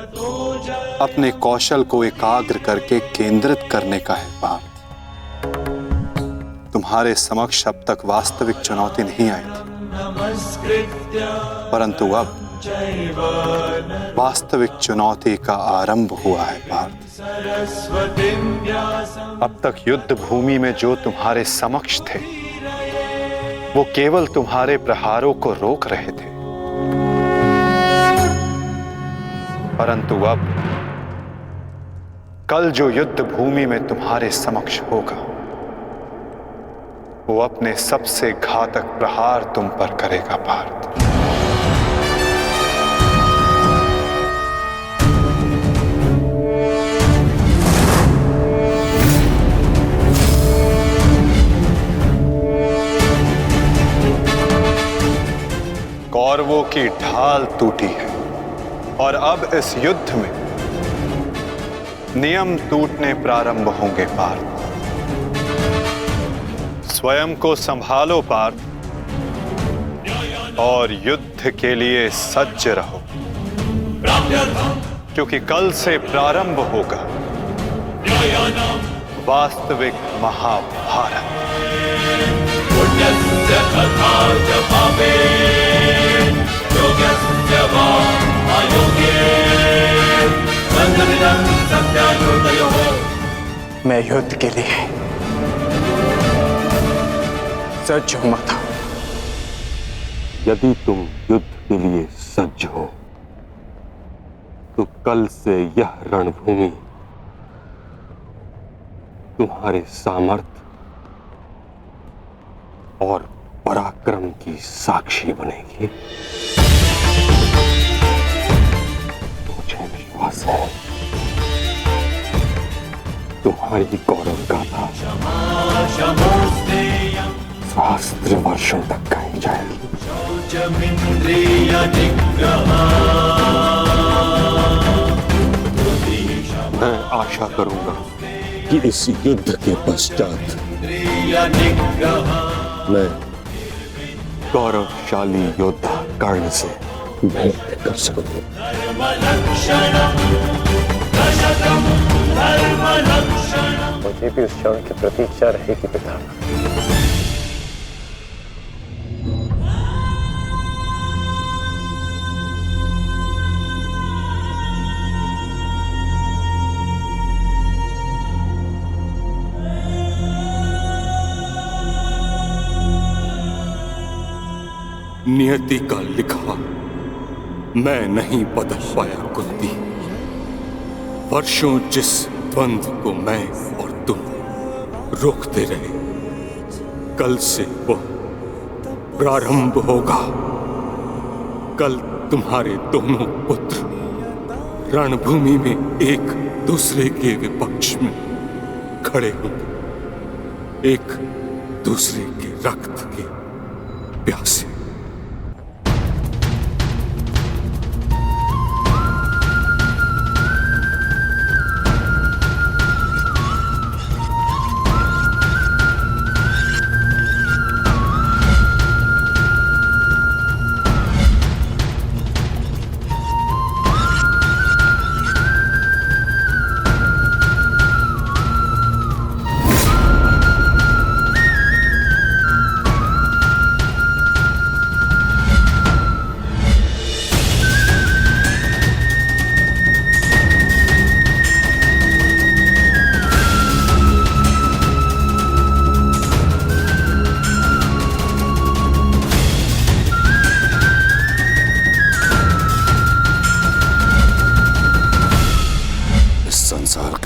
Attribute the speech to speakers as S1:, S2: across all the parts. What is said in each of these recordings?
S1: अपने कौशल को एकाग्र करके केंद्रित करने का है पार्थ। तुम्हारे समक्ष अब तक वास्तविक चुनौती नहीं आई थी, परंतु अब वास्तविक चुनौती का आरंभ हुआ है पार्थ। अब तक युद्ध भूमि में जो तुम्हारे समक्ष थे वो केवल तुम्हारे प्रहारों को रोक रहे थे, परंतु अब कल जो युद्ध भूमि में तुम्हारे समक्ष होगा वो अपने सबसे घातक प्रहार तुम पर करेगा पार्थ। कौरवों की ढाल टूटी है और अब इस युद्ध में नियम टूटने प्रारंभ होंगे पार्थ। स्वयं को संभालो पार्थ और युद्ध के लिए सज्ज रहो, क्योंकि कल से प्रारंभ होगा वास्तविक महाभारत।
S2: मैं युद्ध के लिए सज्ज हूं माता।
S3: यदि तुम युद्ध के लिए सज्ज हो तो कल से यह रणभूमि तुम्हारे सामर्थ्य और पराक्रम की साक्षी बनेगी। मुझे विश्वास है तुम्हारी गौरव गाथा सहस्त्र वर्षों तक गाई जाएगी। मैं आशा करूंगा कि इस युद्ध के पश्चात मैं गौरवशाली योद्धा कर्ण से भेंट कर सकूं। मुझे भी उस क्षण की प्रतीक्षा रहेगी पिता। नियति का लिखा मैं नहीं बदल पाया कुंती। वर्षों जिस द्वंद्व को मैं और तुम रोकते रहे, कल से वो प्रारंभ होगा। कल तुम्हारे दोनों पुत्र रणभूमि में एक दूसरे के विपक्ष में खड़े होंगे, एक दूसरे के रक्त के प्यासे।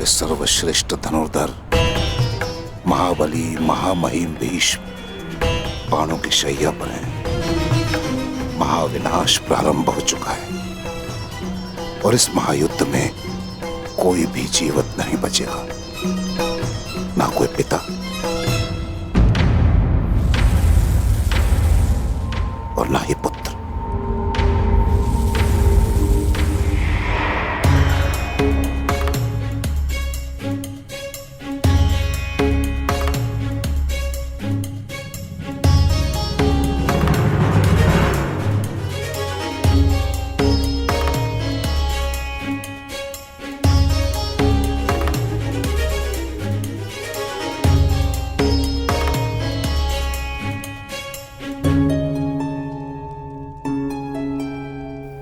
S4: सर्वश्रेष्ठ धनुर्धर महाबली महामहिम भीष्म बाणों की शैया पर है। महाविनाश प्रारंभ हो चुका है और इस महायुद्ध में कोई भी जीवित नहीं बचेगा, ना कोई पिता और ना ही पुत्र।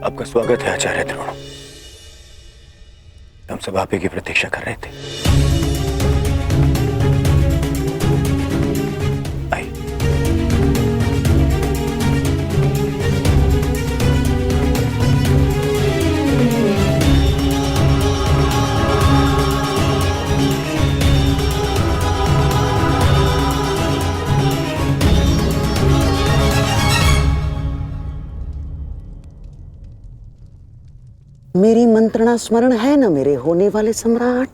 S2: आपका स्वागत है आचार्य द्रोण। हम सब आप ही की प्रतीक्षा कर रहे थे। आइए।
S5: मेरी मंत्रणा स्मरण है ना मेरे होने वाले सम्राट?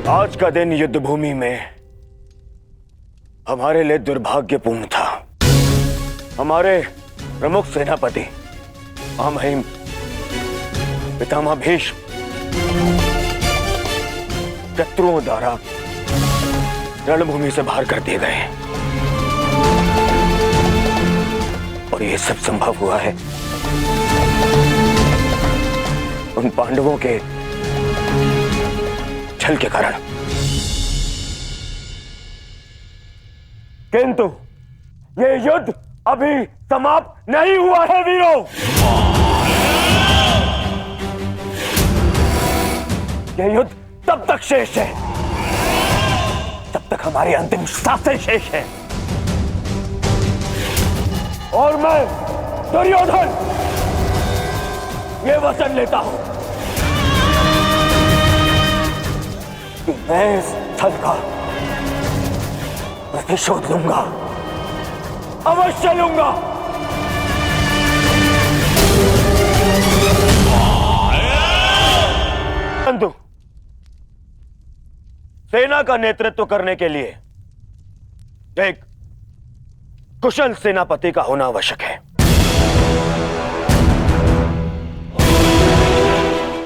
S2: आज का दिन युद्ध भूमि में हमारे लिए दुर्भाग्यपूर्ण था। हमारे प्रमुख सेनापति महामहिम पितामह भीष्म शत्रुओं द्वारा रणभूमि से बाहर कर दिए गए और यह सब संभव हुआ है उन पांडवों के छल के कारण। किंतु यह युद्ध अभी समाप्त नहीं हुआ है वीरों। यह युद्ध तब तक शेष है तब तक हमारी अंतिम सांसें शेष है। और मैं दुर्योधन ये वचन लेता हूं कि मैं इस स्थल का प्रतिशोध लूंगा, अवश्य लूंगा। परंतु सेना का नेतृत्व करने के लिए एक कुशल सेनापति का होना आवश्यक है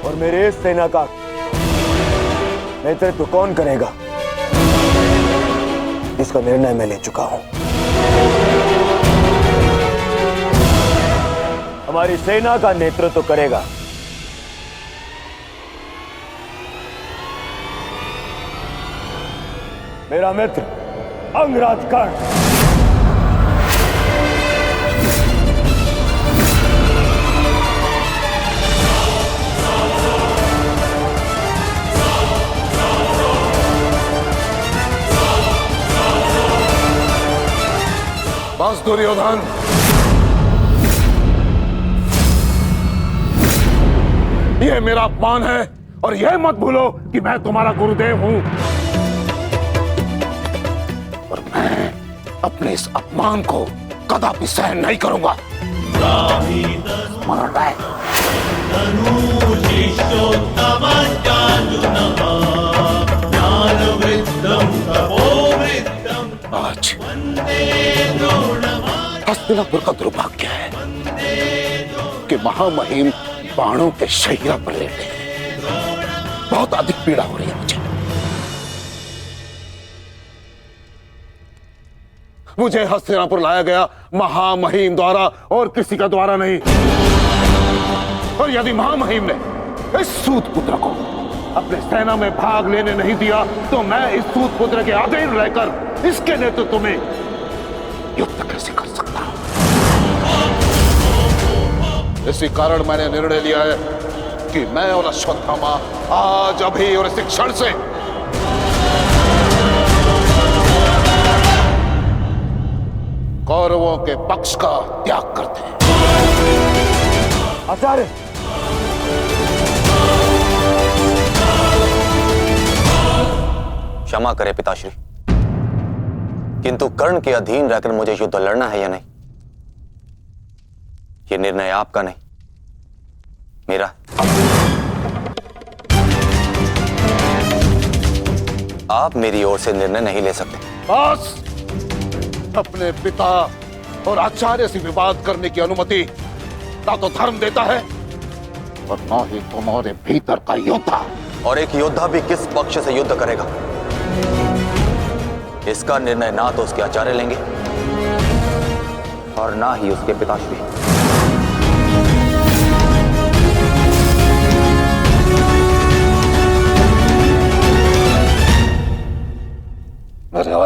S2: और मेरे इस सेना का नेतृत्व कौन करेगा इसका निर्णय मैं ले चुका हूं। हमारी सेना का नेतृत्व करेगा मेरा मित्र अंगराज कर्ण।
S4: बस दुर्योधन,
S6: यह मेरा अपमान है और यह मत भूलो कि मैं तुम्हारा गुरुदेव हूं।
S4: और मैं अपने इस अपमान को कदापि सहन नहीं करूंगा। मरण है। आज हस्तिनापुर का दुर्भाग्य है कि महामहिम बाणों के शैया पर लेटे हैं। बहुत अधिक पीड़ा हो रही है
S6: मुझे हस्तिनापुर लाया गया महामहिम द्वारा और किसी का द्वारा नहीं। और यदि महामहिम ने इस सूत पुत्र को अपने सेना में भाग लेने नहीं दिया तो मैं इस सूत पुत्र के अधीन रहकर इसके नेतृत्व में युद्ध कैसे कर सकता हूं।
S4: इसी कारण मैंने निर्णय लिया है कि मैं और अश्वत्थामा आज अभी और इस क्षण से कौरवों के पक्ष का त्याग करते हैं।
S2: आचार्य,
S7: क्षमा करें पिताश्री, किंतु कर्ण के अधीन रहकर मुझे युद्ध लड़ना है या नहीं, यह निर्णय आपका नहीं मेरा। आप मेरी ओर से निर्णय नहीं ले सकते।
S4: बस अपने पिता और आचार्य से विवाद करने की अनुमति ना तो धर्म देता है और ना ही तुम्हारे भीतर का योद्धा।
S7: और एक योद्धा भी किस पक्ष से युद्ध करेगा, इसका निर्णय ना तो उसके आचार्य लेंगे और ना ही उसके पिताश्री।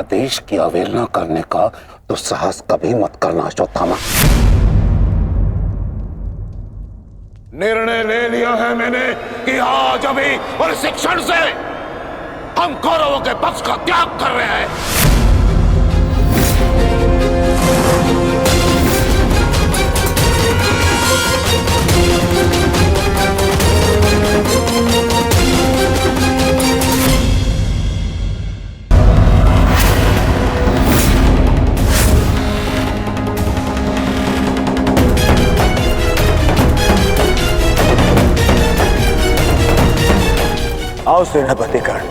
S4: आदेश की अवहेलना करने का तो साहस कभी मत करना अश्वत्थामा। निर्णय ले लिया है मैंने कि आज अभी और इस क्षण से हम कौरवों के पक्ष का त्याग कर रहे हैं।
S2: आओ सेनापति कर्ण,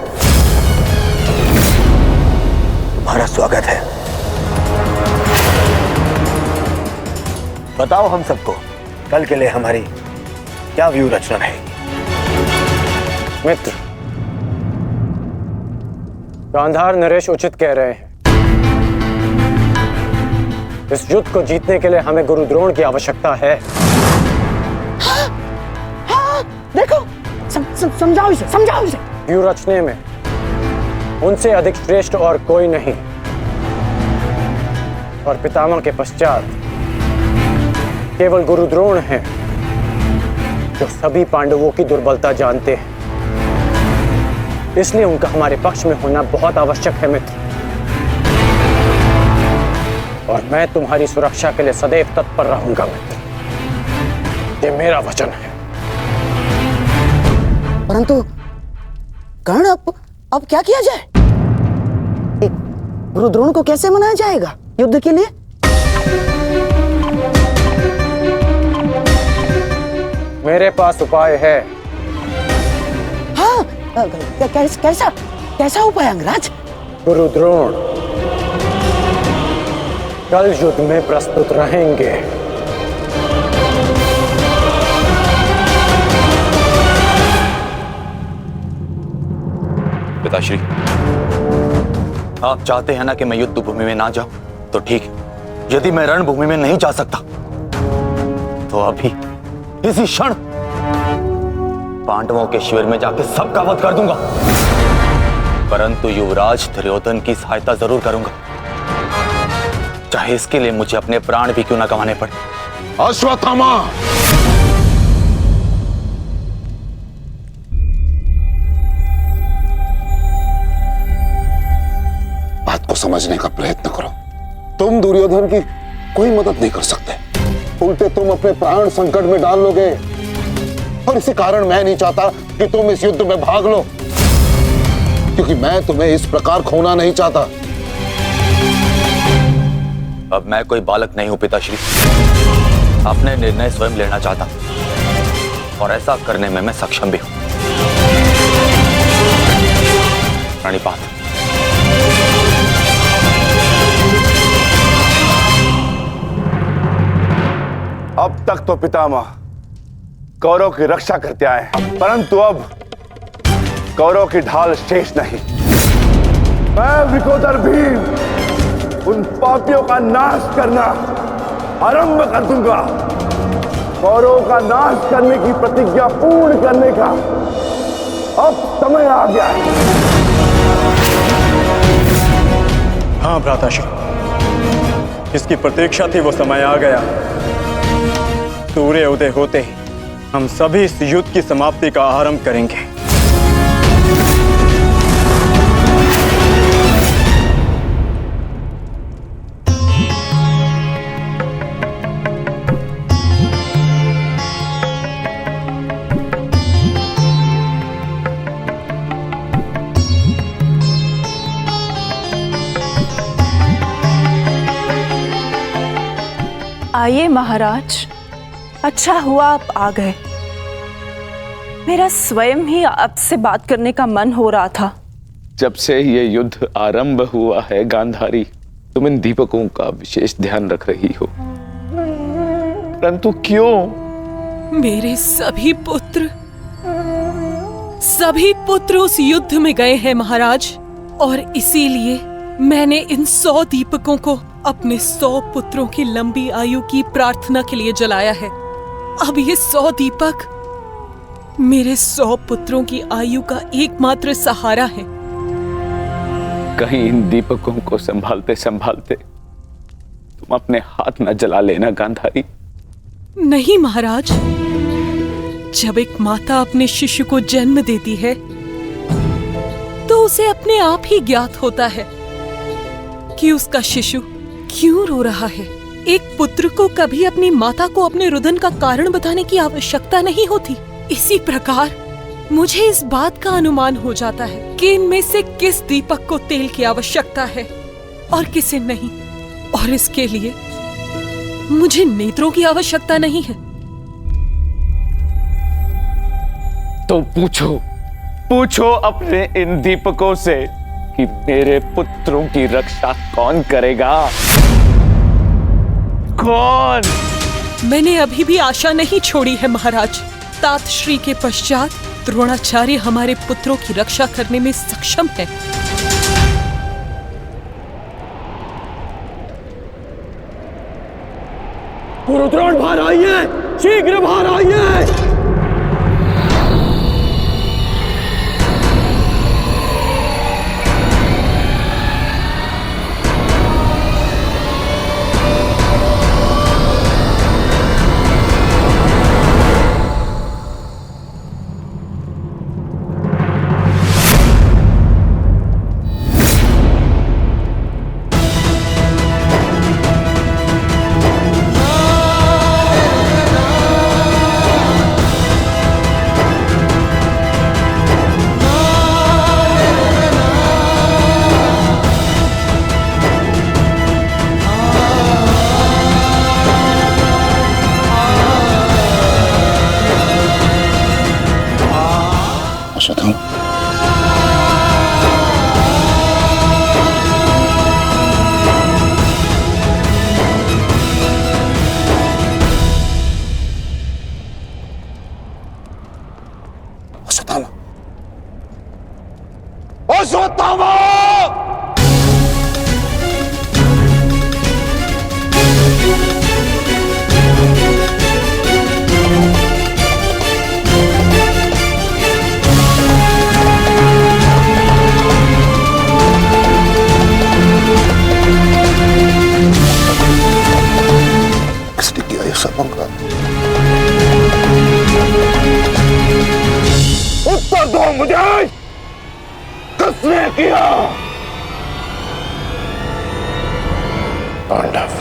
S2: तुम्हारा स्वागत है। बताओ हम सबको कल के लिए हमारी क्या व्यू रचना रहेगी।
S8: मित्र, गांधार नरेश उचित कह रहे हैं। इस युद्ध को जीतने के लिए हमें गुरु द्रोण की आवश्यकता है।
S5: हाँ, देखो समझाओ इसे, समझाओ इसे।
S8: व्यू रचने में उनसे अधिक श्रेष्ठ और कोई नहीं, और पितामह के पश्चात केवल गुरु द्रोण हैं जो सभी पांडवों की दुर्बलता जानते हैं। इसलिए उनका हमारे पक्ष में होना बहुत आवश्यक है मित्र, और मैं तुम्हारी सुरक्षा के लिए सदैव तत्पर रहूंगा मित्र, ये मेरा वचन है।
S5: परंतु कर्ण, अब क्या किया जाए? गुरु द्रोण को कैसे मनाया जाएगा युद्ध के लिए?
S8: मेरे पास उपाय है।
S5: हाँ, कैसा उपाय अंगराज?
S8: गुरु द्रोण कल युद्ध में प्रस्तुत रहेंगे।
S7: पिताश्री, आप चाहते हैं ना कि मैं युद्ध भूमि में ना जाऊं, तो ठीक है। यदि मैं रणभूमि में नहीं जा सकता तो अभी इसी क्षण पांडवों के शिविर में जाकर सबका वध कर दूंगा, परंतु युवराज दुर्योधन की सहायता जरूर करूंगा, चाहे इसके लिए मुझे अपने प्राण भी क्यों ना गंवाने पड़े।
S4: अश्वत्थामा, बात को समझने का प्रयत्न करो। तुम दुर्योधन की कोई मदद नहीं कर सकते, उल्टे तुम अपने प्राण संकट में डाल लोगे, और इसी कारण मैं नहीं चाहता कि तुम इस युद्ध में भाग लो, क्योंकि मैं तुम्हें इस प्रकार खोना नहीं चाहता।
S7: अब मैं कोई बालक नहीं हूं पिताश्री, अपने निर्णय स्वयं लेना चाहता और ऐसा करने में मैं सक्षम भी हूं। प्रणिपात।
S6: अब तक तो पितामह कौरव की रक्षा करते आए हैं, परंतु अब कौरव की ढाल शेष नहीं। मैं विकोदर भीम उन पापियों का नाश करना आरंभ कर दूंगा। कौरव का नाश करने की प्रतिज्ञा पूर्ण करने का अब समय आ गया है।
S8: हाँ भ्राताश्री, जिसकी प्रतीक्षा थी वो समय आ गया। सूर्य उदय होते ही हम सभी इस युद्ध की समाप्ति का आरंभ करेंगे।
S9: आइए महाराज, अच्छा हुआ आप आ गए। मेरा स्वयं ही आपसे बात करने का मन हो रहा था।
S10: जब से ये युद्ध आरंभ हुआ है गांधारी, तुम इन दीपकों का विशेष ध्यान रख रही हो, परंतु क्यों?
S11: मेरे सभी पुत्र उस युद्ध में गए हैं महाराज, और इसीलिए मैंने इन 100 दीपकों को अपने 100 पुत्रों की लंबी आयु की प्रार्थना के लिए जलाया है। अब ये 100 दीपक मेरे 100 पुत्रों की आयु का एकमात्र सहारा है।
S10: कहीं इन दीपकों को संभालते संभालते तुम अपने हाथ न जला लेना गांधारी।
S11: नहीं महाराज, जब एक माता अपने शिशु को जन्म देती है तो उसे अपने आप ही ज्ञात होता है कि उसका शिशु क्यों रो रहा है। एक पुत्र को कभी अपनी माता को अपने रुदन का कारण बताने की आवश्यकता नहीं होती। इसी प्रकार मुझे इस बात का अनुमान हो जाता है कि इनमें से किस दीपक को तेल की आवश्यकता है और किसे नहीं, और इसके लिए मुझे नेत्रों की आवश्यकता नहीं है।
S10: तो पूछो अपने इन दीपकों से कि मेरे पुत्रों की रक्षा कौन करेगा? कौन?
S11: मैंने अभी भी आशा नहीं छोड़ी है महाराज। तात श्री के पश्चात द्रोणाचार्य हमारे पुत्रों की रक्षा करने में सक्षम है।
S2: गुरुद्रोण बाहर आइए, शीघ्र बाहर आइए। उत्तर दो मुझे, किसने किया? पांडव।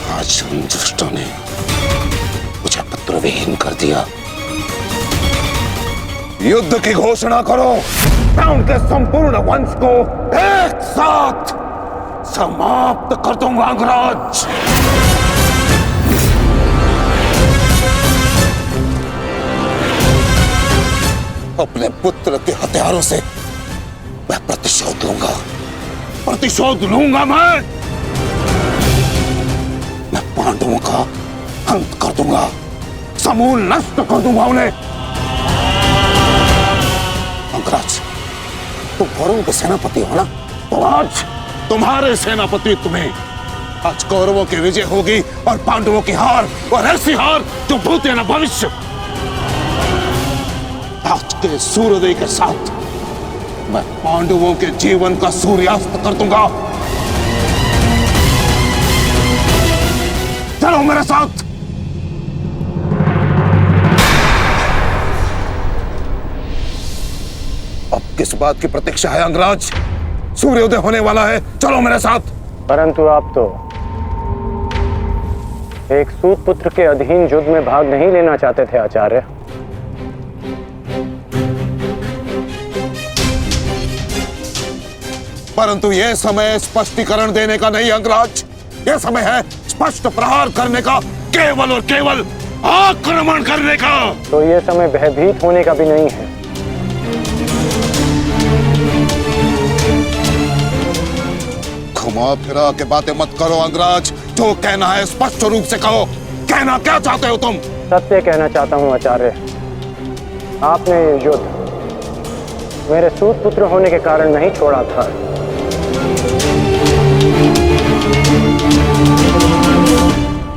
S2: आज उन दुष्टों ने मुझे पुत्रविहीन कर दिया। युद्ध की घोषणा करो, मैं उनके संपूर्ण वंश को एक साथ समाप्त कर दूंगा अंगराज। अपने पुत्र के हथियारों से मैं प्रतिशोध लूंगा। मैं पांडवों का अंत कर दूंगा, समूल नष्ट कर दूंगा उन्हें। अंगराज, तुम कौरवों के सेनापति हो ना, तो आज तुम्हारे सेनापति तुम्हें आज कौरवों की विजय होगी और पांडवों की हार, और ऐसी हार जो भूत न भविष्य। आज के सूर्योदय के साथ मैं पांडवों के जीवन का सूर्यास्त कर दूंगा। चलो मेरे साथ। अब किस बात की प्रतीक्षा है अंगराज? सूर्योदय होने वाला है, चलो मेरे साथ।
S12: परंतु आप तो एक सूत पुत्र के अधीन युद्ध में भाग नहीं लेना चाहते थे आचार्य।
S6: परंतु यह समय स्पष्टीकरण देने का नहीं अंगराज, यह समय है स्पष्ट प्रहार करने का, केवल और केवल आक्रमण करने का।
S12: तो यह समय भयभीत होने का भी नहीं है।
S6: घुमा फिरा के बातें मत करो अंगराज, जो कहना है स्पष्ट रूप से कहो। कहना क्या चाहते हो तुम?
S12: सत्य कहना चाहता हूं आचार्य। आपने ये युद्ध मेरे सूत पुत्र होने के कारण नहीं छोड़ा था।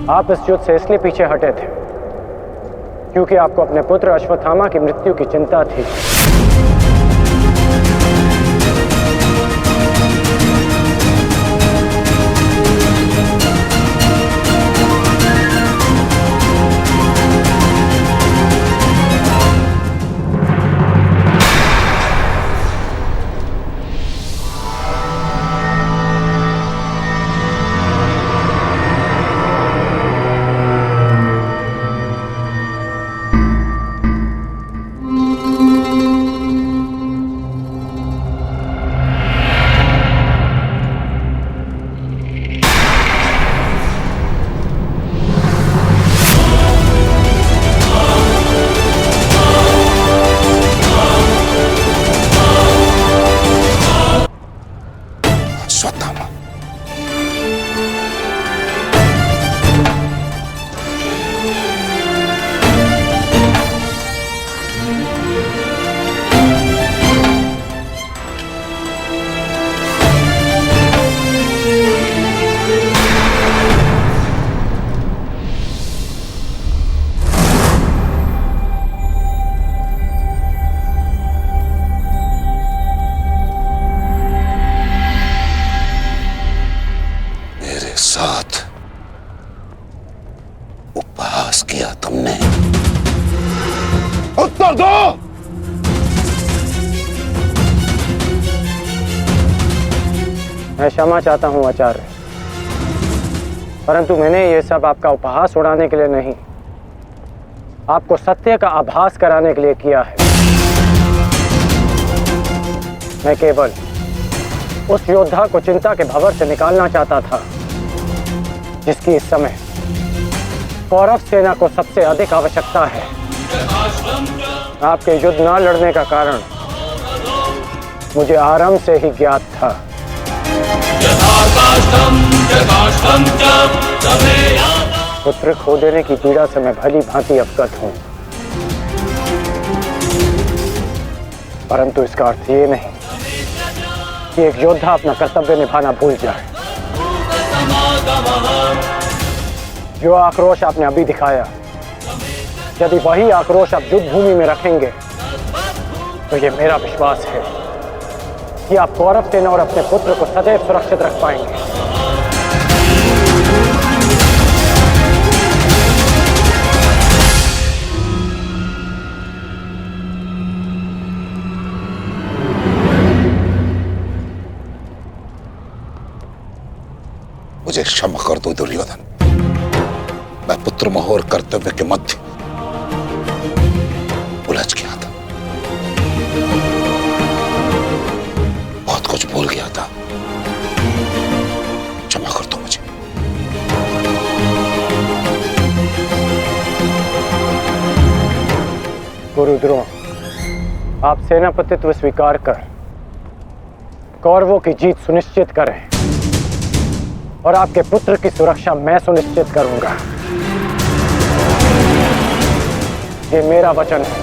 S12: आप इस युद्ध से इसलिए पीछे हटे थे क्योंकि आपको अपने पुत्र अश्वत्थामा की मृत्यु की चिंता थी।
S4: अश्वत्थामा, मेरे साथ उपहास किया तुमने। उत्तर दो।
S12: मैं क्षमा चाहता हूं आचार्य, परंतु मैंने ये सब आपका उपहास उड़ाने के लिए नहीं, आपको सत्य का आभास कराने के लिए किया है। मैं केवल उस योद्धा को चिंता के भंवर से निकालना चाहता था जिसकी इस समय कौरव सेना को सबसे अधिक आवश्यकता है। आपके युद्ध न लड़ने का कारण मुझे आरंभ से ही ज्ञात था। पुत्र खो देने की पीड़ा से मैं भली भांति अवगत हूं, परंतु इसका अर्थ ये नहीं कि एक योद्धा अपना कर्तव्य निभाना भूल जाए। जो आक्रोश आपने अभी दिखाया, यदि वही आक्रोश आप युद्ध भूमि में रखेंगे तो ये मेरा विश्वास है कि आप कौरव सेना और अपने पुत्र को सदैव सुरक्षित रख पाएंगे।
S4: मुझे क्षमा कर दो दुर्योधन, मैं पुत्र मोह और कर्तव्य के मध्य उलझ गया था, बहुत कुछ भूल गया था। क्षमा कर दो मुझे।
S12: गुरु द्रोण, आप सेनापतित्व स्वीकार कर कौरवों की जीत सुनिश्चित करें और आपके पुत्र की सुरक्षा मैं सुनिश्चित करूंगा। ये मेरा वचन है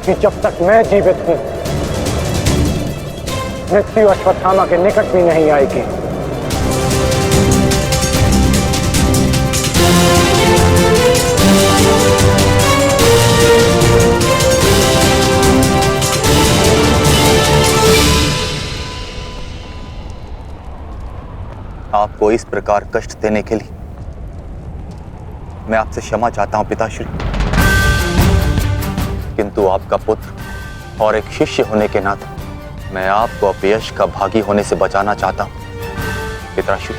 S12: कि जब तक मैं जीवित हूं, मृत्यु अश्वत्थामा के निकट भी नहीं आएगी।
S7: आपको इस प्रकार कष्ट देने के लिए मैं आपसे क्षमा चाहता हूं पिताश्री, किंतु आपका पुत्र और एक शिष्य होने के नाते मैं आपको अपयश का भागी होने से बचाना चाहता हूं। पिताश्री,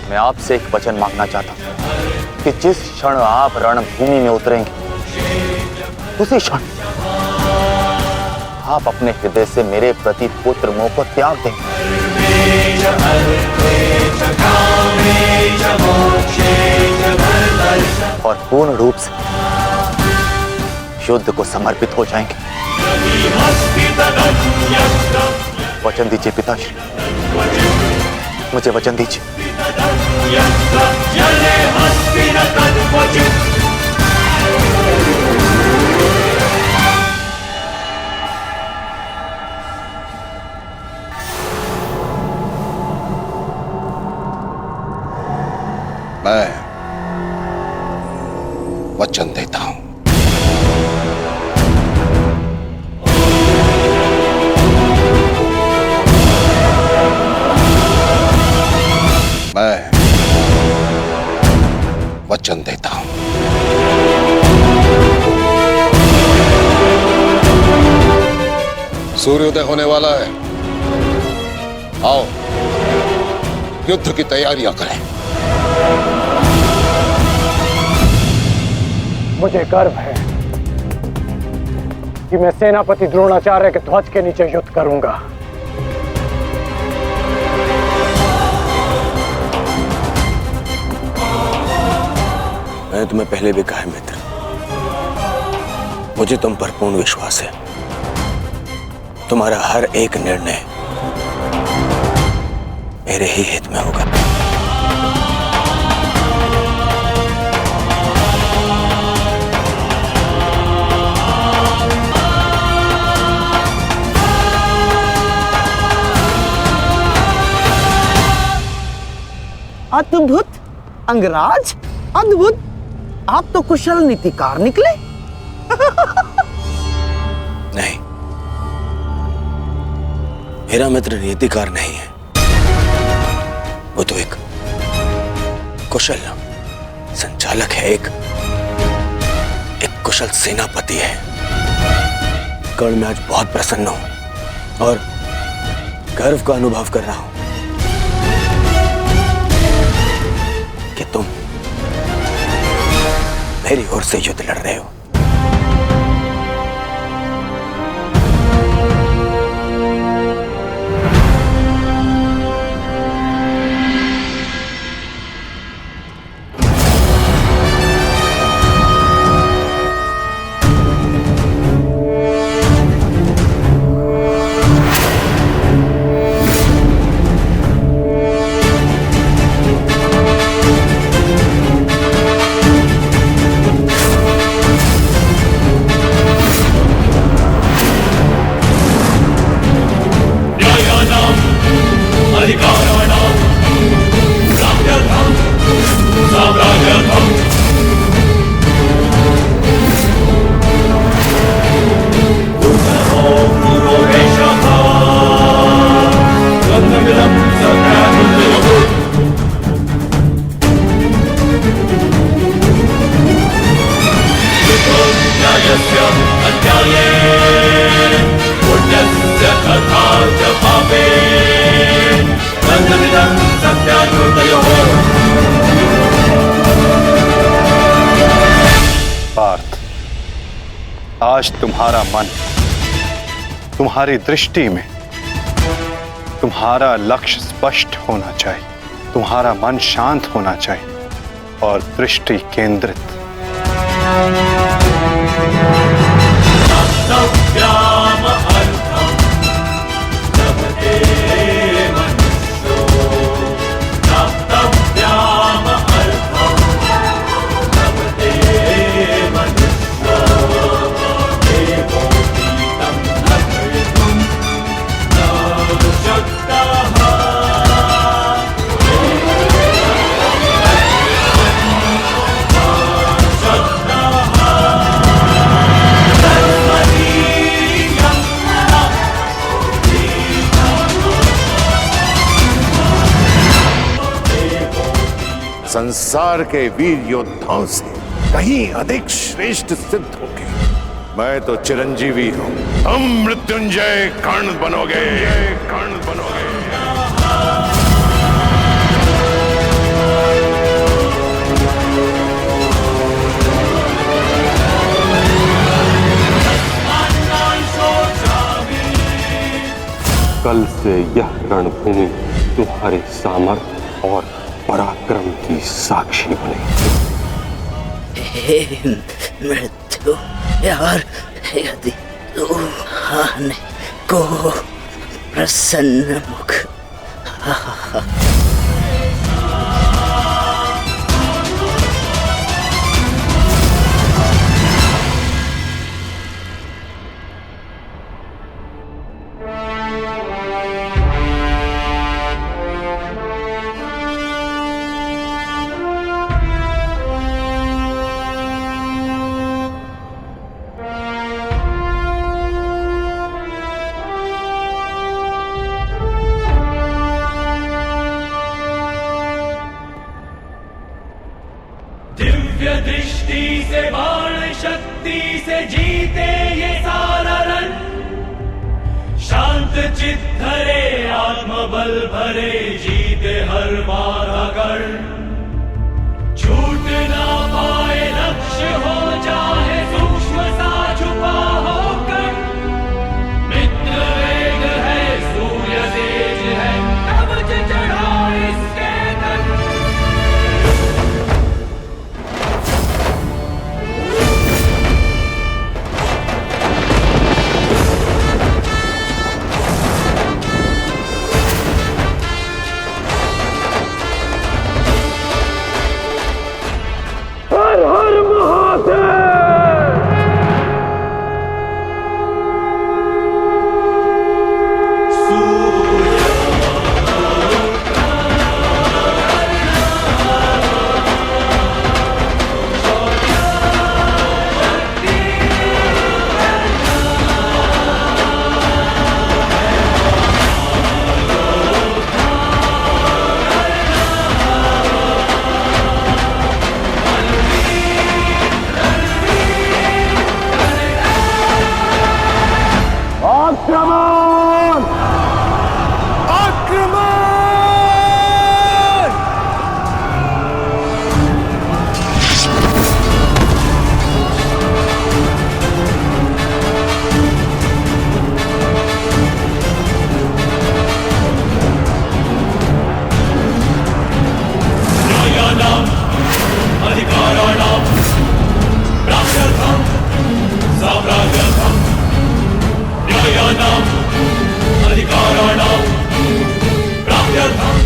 S7: मैं आपसे एक वचन मांगना चाहता हूं कि जिस क्षण आप रणभूमि में उतरेंगे, उसी क्षण आप अपने हृदय से मेरे प्रति पुत्र मोह को त्याग देंगे और पूर्ण रूप से युद्ध को समर्पित हो जाएंगे। वचन दीजिए पिताश्री, मुझे वचन दीजिए।
S4: वचन देता हूं, मैं वचन देता हूं, सूर्योदय होने वाला है। आओ युद्ध की तैयारियां करें।
S12: मुझे गर्व है कि मैं सेनापति द्रोणाचार्य के ध्वज के नीचे युद्ध करूंगा।
S13: मैंने तुम्हें पहले भी कहा है मित्र, मुझे तुम पर पूर्ण विश्वास है। तुम्हारा हर एक निर्णय मेरे ही हित में होगा।
S5: अद्भुत अंगराज, अद्भुत। आप तो कुशल नीतिकार निकले।
S13: नहीं, मेरा मित्र नीतिकार नहीं है, वो तो एक कुशल संचालक है, एक कुशल सेनापति है। कर्ण, मैं आज बहुत प्रसन्न हूं और गर्व का अनुभव कर रहा हूं कि तुम मेरी ओर से युद्ध लड़ रहे हो।
S1: पार्थ, आज तुम्हारा मन, तुम्हारी दृष्टि में तुम्हारा लक्ष्य स्पष्ट होना चाहिए, तुम्हारा मन शांत होना चाहिए और दृष्टि केंद्रित।
S4: संसार के वीर योद्धाओं से कहीं अधिक श्रेष्ठ सिद्ध होगे। मैं तो चिरंजीवी हूं, तुम मृत्युंजय कर्ण बनोगे, कर्ण बनोगे।
S3: कल से यह रणभूमि तुम्हारे सामर्थ्य और पराक्रम की साक्षी बनेगी।
S5: हे मृत्यु यार, यदि तू आने को प्रसन्न मुख
S14: दिव्य दृष्टि से बाण शक्ति से जीते ये सारा रण, शांत चित धरे आत्मबल भरे जीते हर बाधा गढ़, छूट ना पाए लक्ष्य हो चाहे सूक्ष्म सा छुपा होकर, मित्र वेग है सूर्य तेज है कवच चढ़ा इसके तन।
S2: हर हर महादेव। आक्रमण! आक्रमण!
S14: न्यायानाम् अधिकाराणां प्राप्त्यर्थं साम्राज्यर्थं, न्यायानाम् अधिकाराणां प्राप्त्यर्थं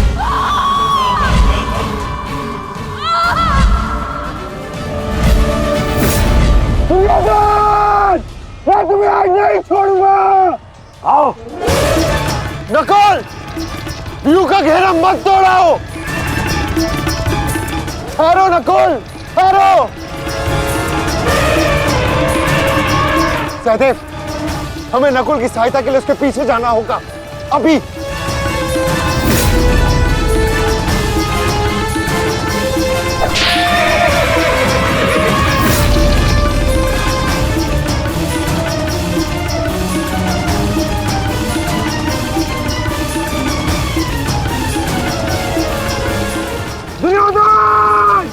S2: मैं तुम्हें आज नहीं छोड़ूंगा। आओ नकुल, व्यू का घेरा मत तोड़ाओ। ठहरो नकुल, ठहरो। सहदेव, हमें नकुल की सहायता के लिए उसके पीछे जाना होगा अभी। दुर्योधन!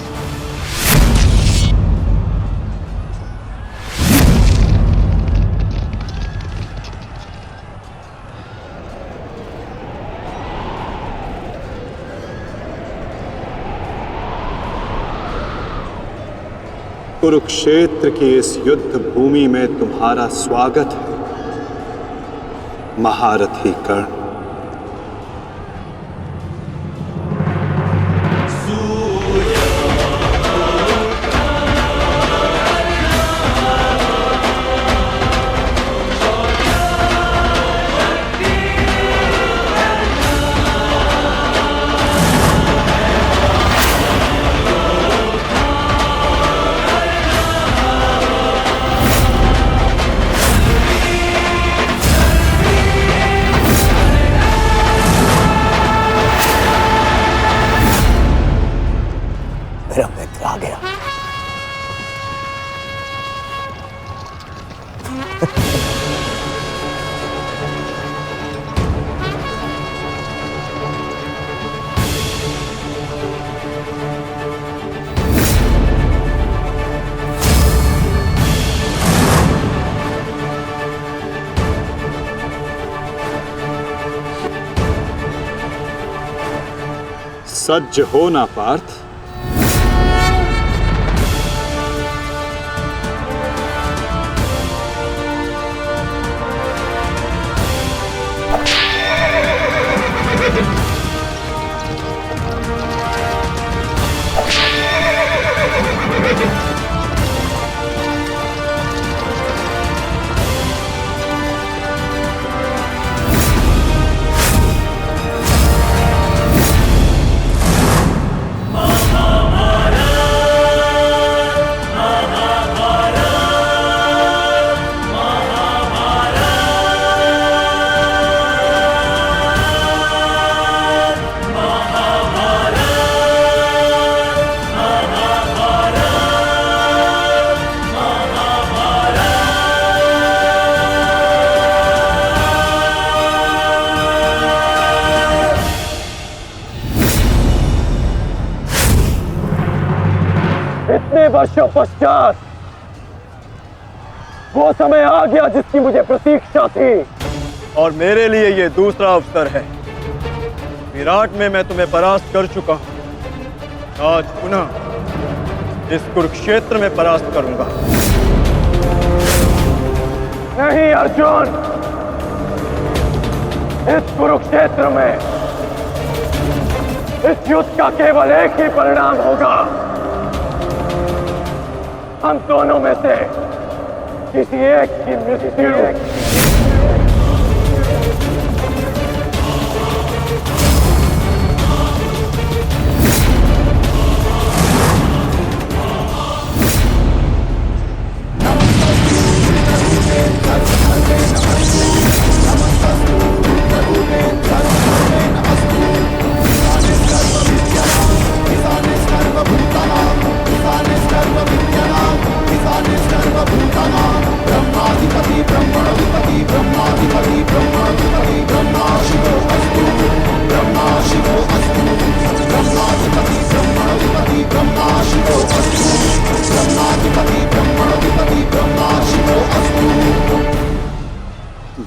S1: कुरुक्षेत्र की इस युद्ध भूमि में तुम्हारा स्वागत है महारथी कर्ण।
S13: मेरा मित्र आ गया।
S1: सज्ज हो ना पार्थ।
S12: वर्षों पश्चात वो समय आ गया जिसकी मुझे प्रतीक्षा थी।
S8: और मेरे लिए ये दूसरा अवसर है। विराट में मैं तुम्हें परास्त कर चुका हूं, आज पुनः इस कुरुक्षेत्र में परास्त करूंगा।
S12: नहीं अर्जुन, इस कुरुक्षेत्र में इस युद्ध का केवल एक ही परिणाम होगा। हम दोनों में से किसी एक की मृत्यु।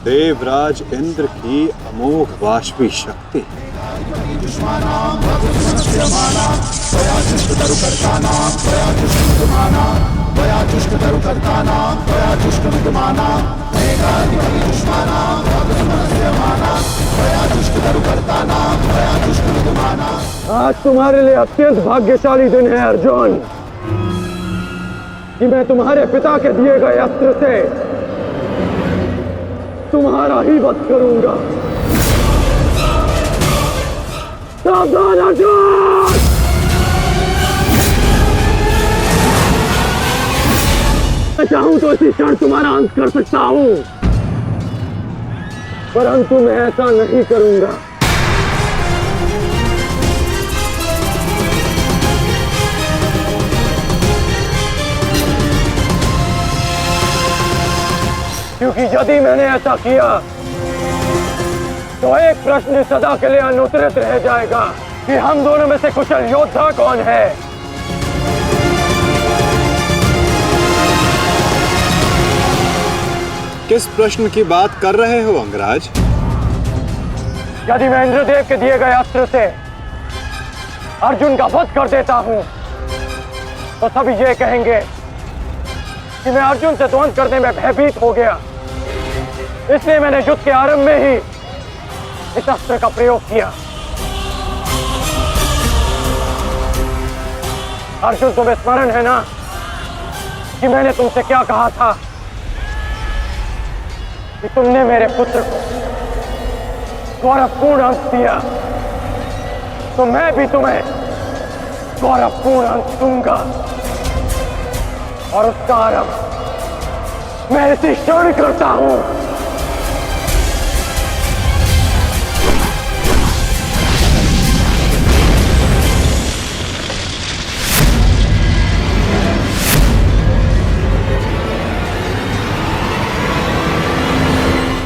S1: देवराज इंद्र की अमोघ वाष्पी शक्ति।
S12: आज तुम्हारे लिए अत्यंत भाग्यशाली दिन है अर्जुन, कि मैं तुम्हारे पिता के दिए गए अस्त्र से तुम्हारा ही वध करूंगा। सावधान अर्जुन! मैं चाहूं तो इसी क्षण तुम्हारा अंत कर सकता हूं, परंतु मैं ऐसा नहीं करूंगा। क्योंकि यदि मैंने ऐसा किया तो एक प्रश्न सदा के लिए अनुत्तरित रह जाएगा कि हम दोनों में से कुशल योद्धा कौन है।
S1: किस प्रश्न की बात कर रहे हो अंगराज?
S12: यदि मैं इंद्रदेव के दिए गए अस्त्र से अर्जुन का वध कर देता हूं तो सभी ये कहेंगे कि मैं अर्जुन से द्वंद्व करने में भयभीत हो गया, इसलिए मैंने युद्ध के आरंभ में ही इस अस्त्र का प्रयोग किया। अर्जुन, तुम्हें स्मरण है ना कि मैंने तुमसे क्या कहा था कि तुमने मेरे पुत्र को गौरवपूर्ण अंत दिया, तो मैं भी तुम्हें गौरवपूर्ण अंत दूंगा। और उसका आरंभ मैं इसी क्षण करता हूं।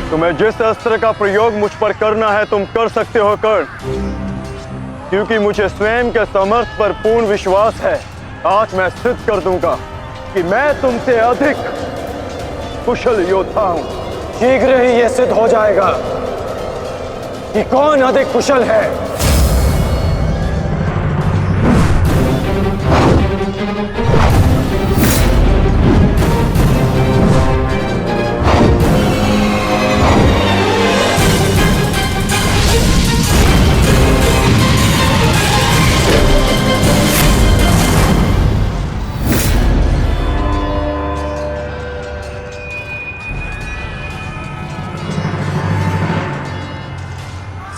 S8: तुम्हें जिस अस्त्र का प्रयोग मुझ पर करना है तुम कर सकते हो कर्ण, क्योंकि मुझे स्वयं के सामर्थ्य पर पूर्ण विश्वास है। आज मैं सिद्ध कर दूंगा कि मैं तुमसे अधिक कुशल योद्धा हूं।
S12: शीघ्र ही यह सिद्ध हो जाएगा कि कौन अधिक कुशल है।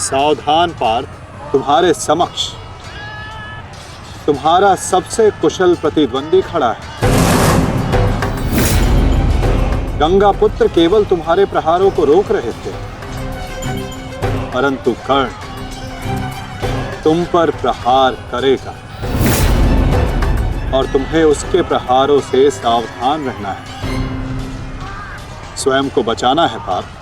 S1: सावधान पार्थ, तुम्हारे समक्ष तुम्हारा सबसे कुशल प्रतिद्वंदी खड़ा है। गंगा पुत्र केवल तुम्हारे प्रहारों को रोक रहे थे, परंतु कर्ण तुम पर प्रहार करेगा और तुम्हें उसके प्रहारों से सावधान रहना है। स्वयं को बचाना है पार्थ।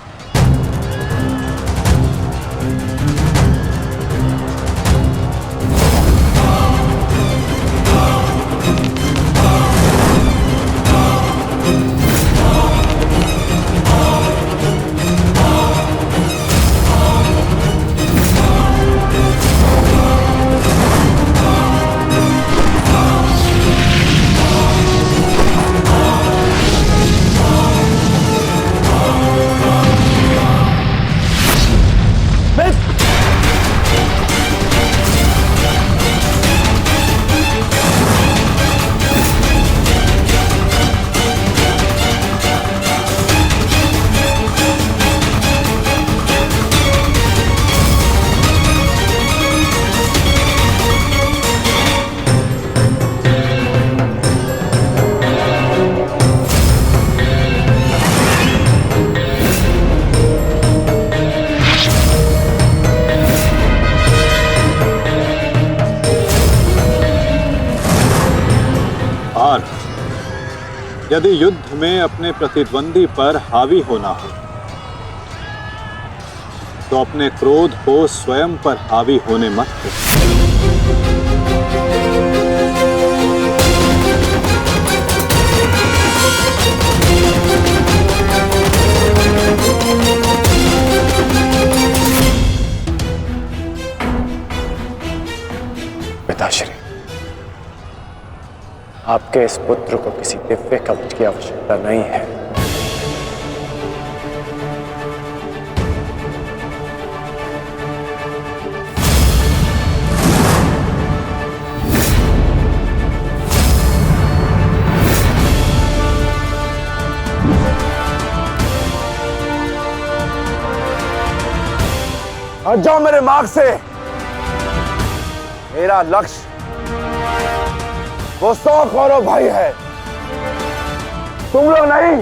S1: यदि युद्ध में अपने प्रतिद्वंदी पर हावी होना हो तो अपने क्रोध को स्वयं पर हावी होने मत दो।
S12: पिताश्री, आपके इस पुत्र को किसी दिव्य कवच की आवश्यकता नहीं है।
S13: हट जाओ मेरे मार्ग से। मेरा लक्ष्य वो 100 कौरव भाई है, तुम लोग नहीं।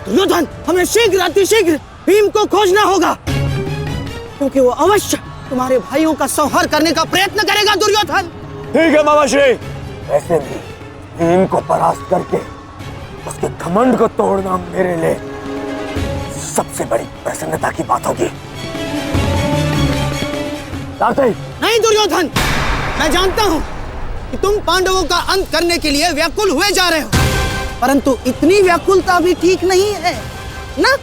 S5: दुर्योधन, हमें शीघ्र अतिशीघ्र भीम को खोजना होगा, क्योंकि वो अवश्य तुम्हारे भाइयों का संहार करने का प्रयत्न करेगा। दुर्योधन,
S13: ठीक है मामाश्री। वैसे भी भीम को परास्त करके उसके घमंड को तोड़ना मेरे लिए सबसे बड़ी प्रसन्नता की बात होगी।
S5: नहीं दुर्योधन, मैं जानता हूं कि तुम पांडवों का अंत करने के लिए व्याकुल हुए जा रहे हो, परंतु इतनी व्याकुलता भी ठीक नहीं है ना?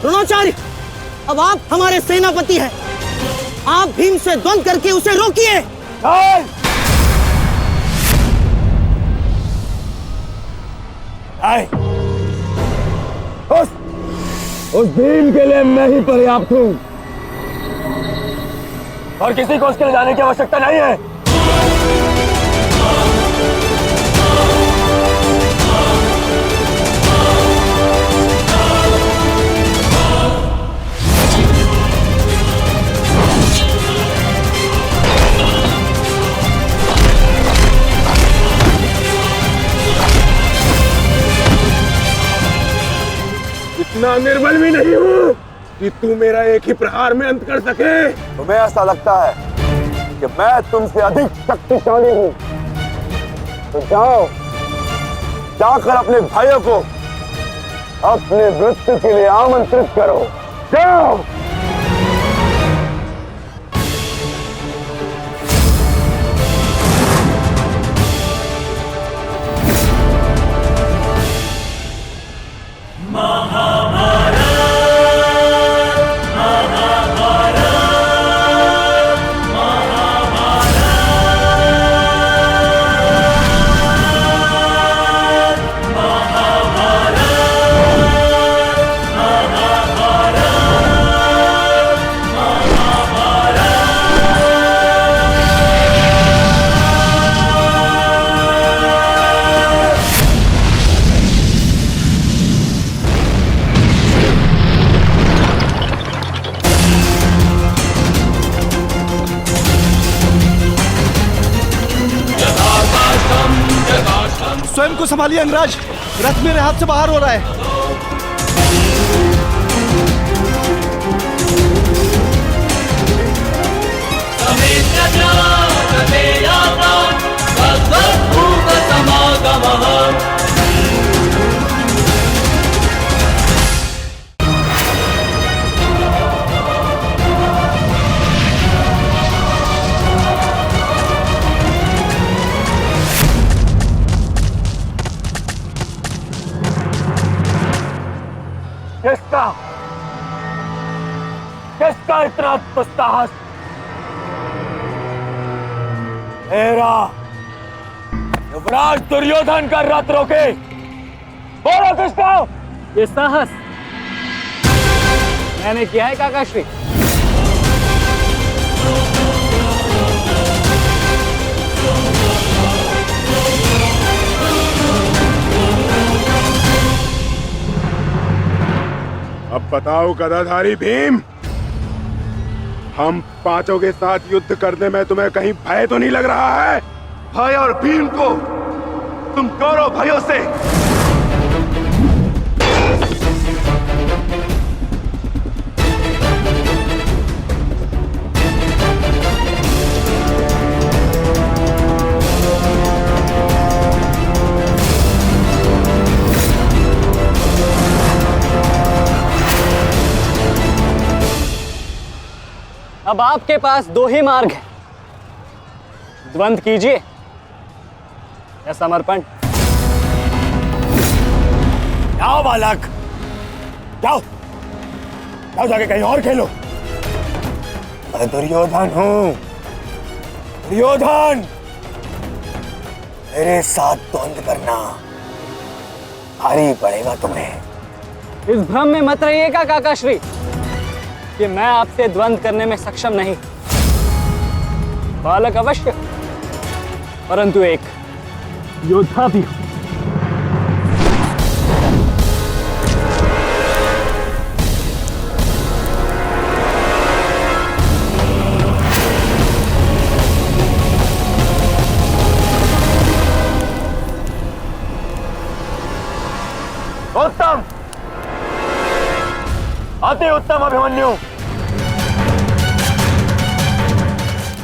S5: द्रोणाचार्य, अब आप हमारे सेनापति हैं, आप भीम से द्वंद्व करके उसे रोकिए।
S13: उस भीम के लिए मैं ही पर्याप्त हूं और किसी को उसके लिए जाने की आवश्यकता नहीं है।
S2: इतना निर्बल भी नहीं हूँ कि तू मेरा एक ही प्रहार में अंत कर सके।
S13: तुम्हें ऐसा लगता है कि मैं तुमसे अधिक शक्तिशाली हूँ, तो जाओ, जाकर अपने भाइयों को अपने मृत्यु के लिए आमंत्रित करो। जाओ।
S15: स्वयं को संभालिए अंगराज, रथ मेरे हाथ से बाहर हो रहा है।
S13: किसका इतना दुस्साहस? मेरा युवराज दुर्योधन का रथ रोके। बोलो किसका?
S12: ये साहस मैंने किया है काकाश्री।
S2: अब बताओ गदाधारी भीम, हम पांचों के साथ युद्ध करने में तुम्हें कहीं भय तो नहीं लग रहा है?
S4: भय और भीम को
S13: तुम कौरव भाइयों से।
S12: अब आपके पास दो ही मार्ग है, द्वंद्व कीजिए या समर्पण।
S16: जाओ बालक, जाओ जाओ, जाके कहीं और खेलो। मैं दुर्योधन हूं, दुर्योधन। मेरे साथ द्वंद्व करना भारी पड़ेगा तुम्हें।
S12: इस भ्रम में मत रहिएगा काकाश्री कि मैं आपसे द्वंद्व करने में सक्षम नहीं। बालक अवश्य, परंतु एक योद्धा भी हूं।
S16: उत्तम, अति उत्तम अभिमन्यु।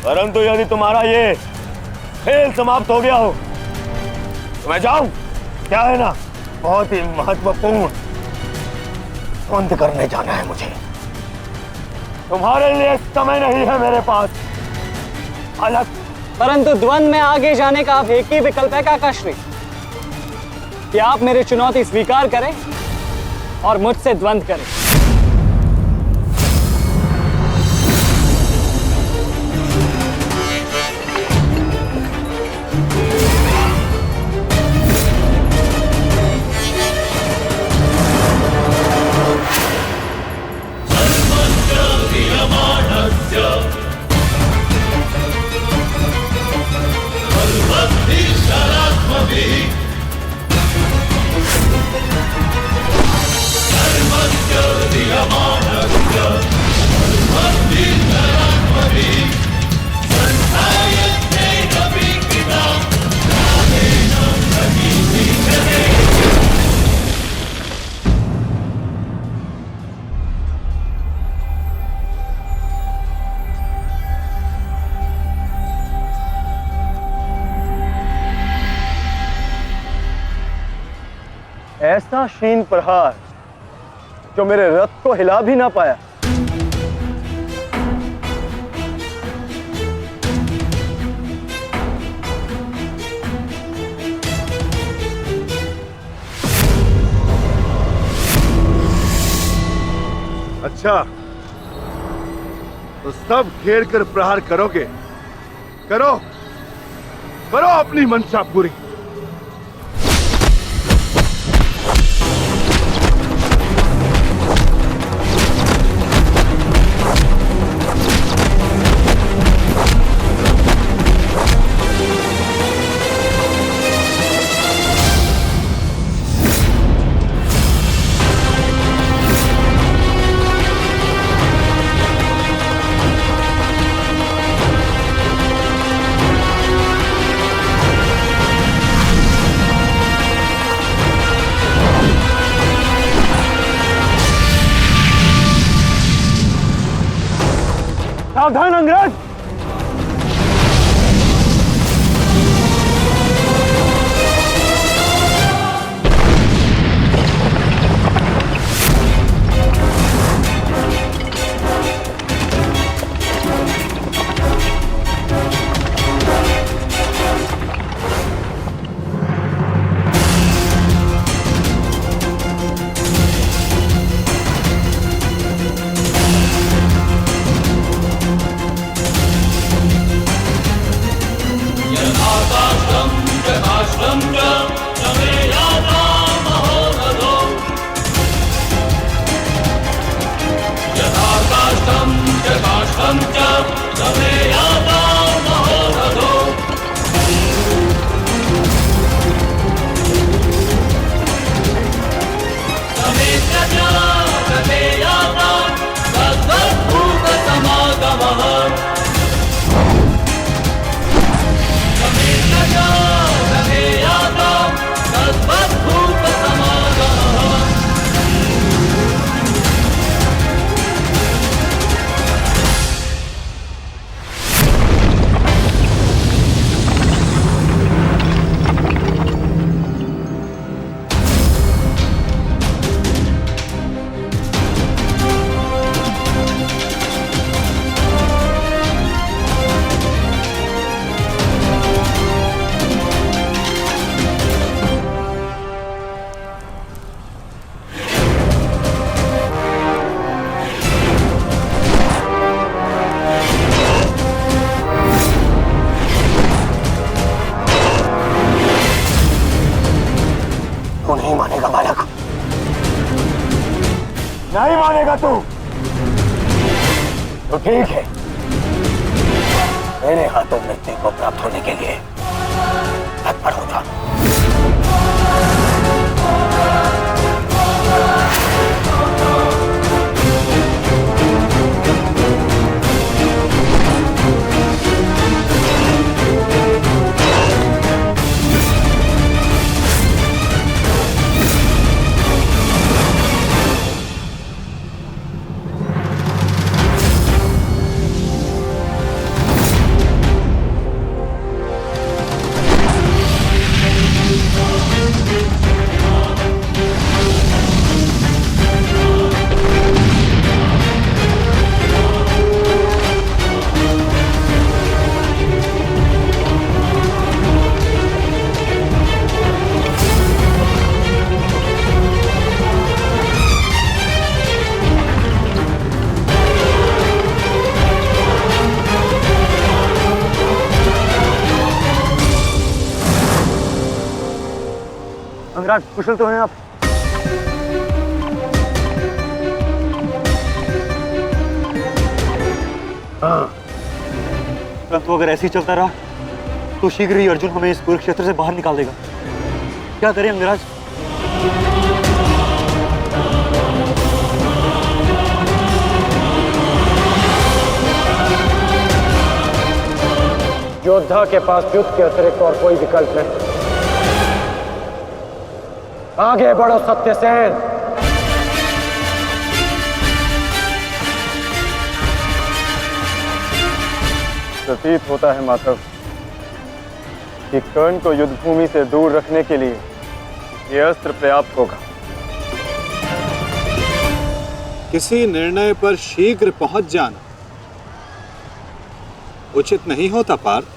S16: परंतु यदि तुम्हारा ये खेल समाप्त हो गया हो तो मैं जाऊं? क्या है ना, बहुत ही महत्वपूर्ण द्वंद्व करने जाना है मुझे। तुम्हारे लिए समय नहीं है मेरे पास अलग।
S12: परंतु द्वंद्व में आगे जाने का अब एक ही विकल्प है काकाश्री, कि आप मेरी चुनौती स्वीकार करें और मुझसे द्वंद्व करें।
S16: ऐसा शीन प्रहार जो मेरे रथ को हिला भी ना पाया।
S13: अच्छा, तो सब घेर कर प्रहार करोगे? करो करो अपनी मंशा पूरी।
S16: सावधान अंगराज!
S14: Come
S16: नहीं मानेगा तू तो ठीक है, मेरे हाथों मृत्यु को प्राप्त होने के लिए तत्पर हो जा।
S12: अंगराज, कुशल तो हैं आप? हाँ। परंतु अगर ऐसे ही चलता रहा तो शीघ्र ही अर्जुन हमें इस कुरुक्षेत्र से बाहर निकाल देगा। क्या करें अंगराज? योद्धा के पास युद्ध के अतिरिक्त और कोई विकल्प नहीं। आगे बढ़ो सत्यसेन। प्रतीत होता है माधव कि कर्ण को युद्ध भूमि से दूर रखने के लिए यह अस्त्र पर्याप्त होगा।
S1: किसी निर्णय पर शीघ्र पहुंच जाना उचित नहीं होता पार्थ।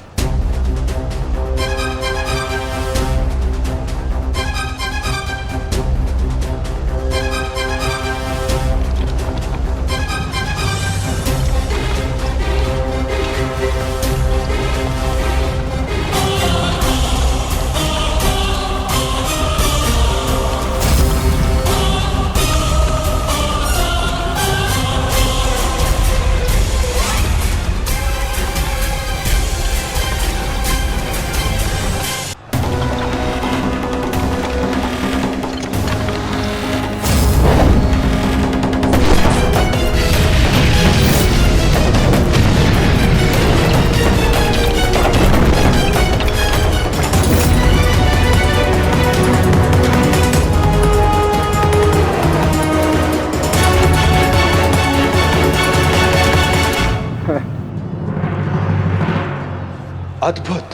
S1: अद्भुत,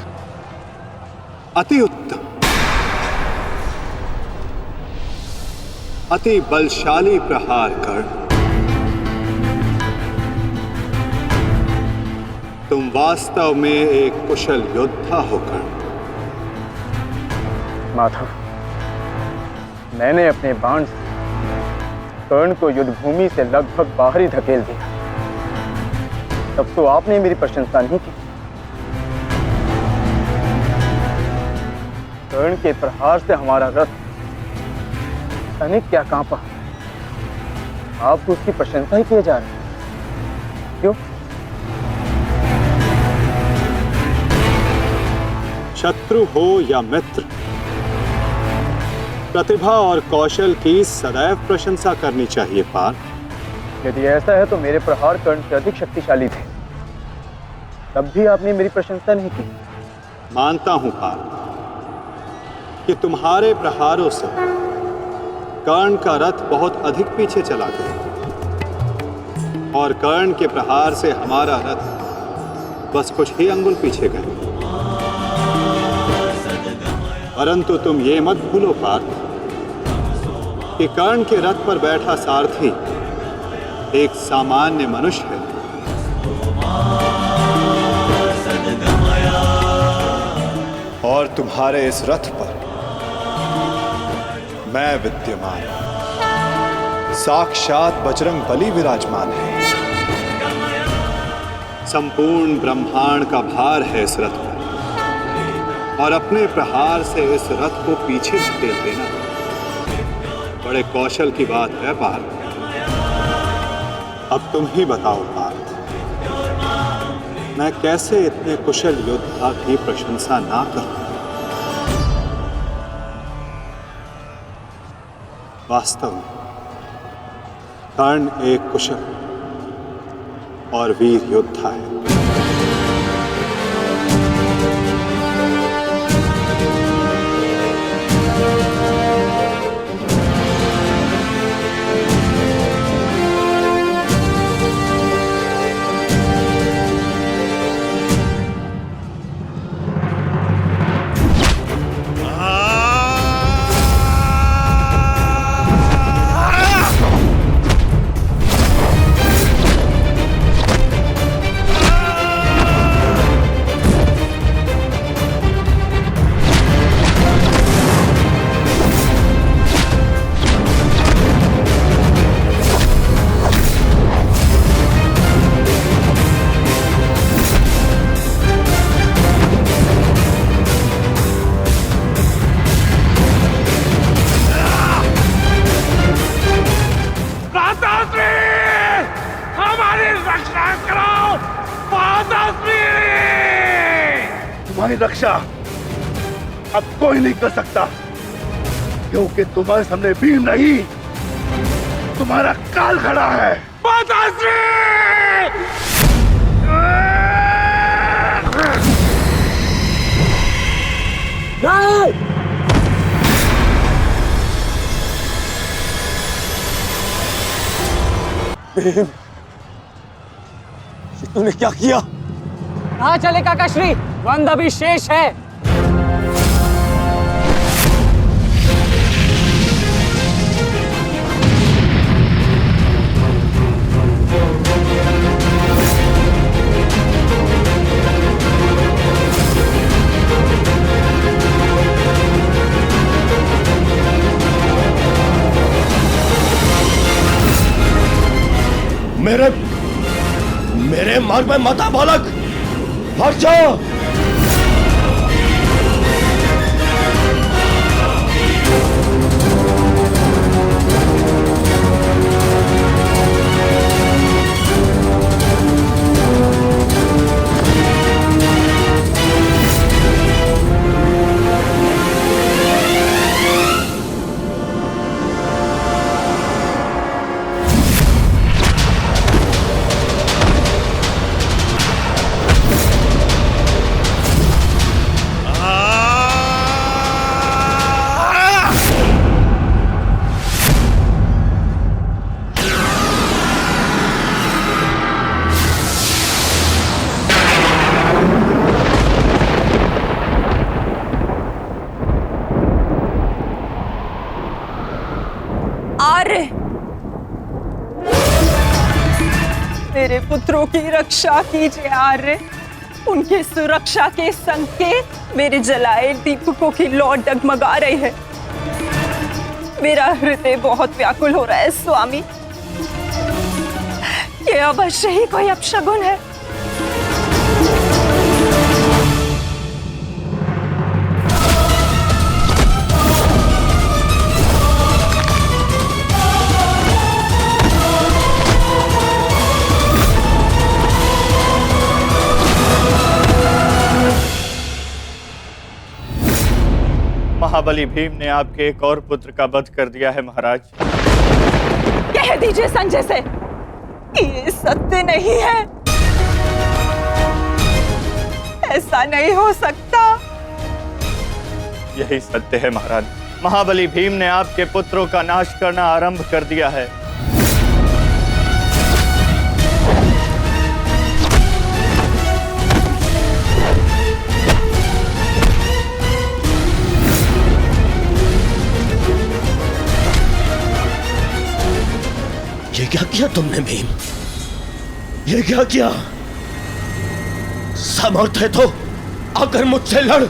S1: अति उत्तम, अति बलशाली प्रहार कर्ण। तुम वास्तव में एक कुशल योद्धा हो कर्ण।
S12: माधव, मैंने अपने बाण से कर्ण को युद्ध भूमि से लगभग बाहर ही धकेल दिया। तब तो आपने मेरी प्रशंसा नहीं की। कर्ण के प्रहार से हमारा रथ तनिक क्या कांपा। आप तो उसकी प्रशंसा ही किए जा रहे हैं। क्यों?
S1: शत्रु हो या मित्र, प्रतिभा और कौशल की सदैव प्रशंसा करनी चाहिए पार्थ।
S12: यदि ऐसा है तो मेरे प्रहार कर्ण से अधिक शक्तिशाली थे, तब भी आपने मेरी प्रशंसा नहीं की।
S1: मानता हूं पार्थ कि तुम्हारे प्रहारों से कर्ण का रथ बहुत अधिक पीछे चला गया और कर्ण के प्रहार से हमारा रथ बस कुछ ही अंगुल पीछे गए। परंतु तुम ये मत भूलो पार्थ कि कर्ण के रथ पर बैठा सारथी एक सामान्य मनुष्य है। और तुम्हारे इस रथ पर मैं विद्यमान, साक्षात बजरंग बली विराजमान है। संपूर्ण ब्रह्मांड का भार है इस रथ पर और अपने प्रहार से इस रथ को पीछे धकेल देना बड़े कौशल की बात है पार्थ। अब तुम ही बताओ पार्थ, मैं कैसे इतने कुशल योद्धा की प्रशंसा ना करूं? वास्तव में कर्ण एक कुशल और वीर योद्धा है।
S6: तुम्हारी रक्षा अब कोई नहीं कर सकता, क्योंकि तुम्हारे सामने भीम नहीं, तुम्हारा काल खड़ा है।
S12: भीम, तूने क्या किया?
S5: कहाँ चले काकाश्री? वंद अभी शेष है।
S6: मेरे मार्ग में मत आ बालक, हट जाओ।
S9: मेरे पुत्रों की रक्षा कीजिए आर्य। उनके सुरक्षा के संकेत मेरे जलाए दीपकों की लौ डगमगा रही है। मेरा हृदय बहुत व्याकुल हो रहा है स्वामी। ये अवश्य ही कोई अपशगुन है।
S8: महाबली भीम ने आपके एक और पुत्र का वध कर दिया है महाराज।
S9: कह दीजिए संजय से, ये सत्य नहीं है। ऐसा नहीं हो सकता।
S8: यही सत्य है महाराज। महाबली भीम ने आपके पुत्रों का नाश करना आरंभ कर दिया है।
S6: ये क्या किया तुमने भीम? ये क्या किया? सामर्थ्य है तो आकर मुझसे लड़।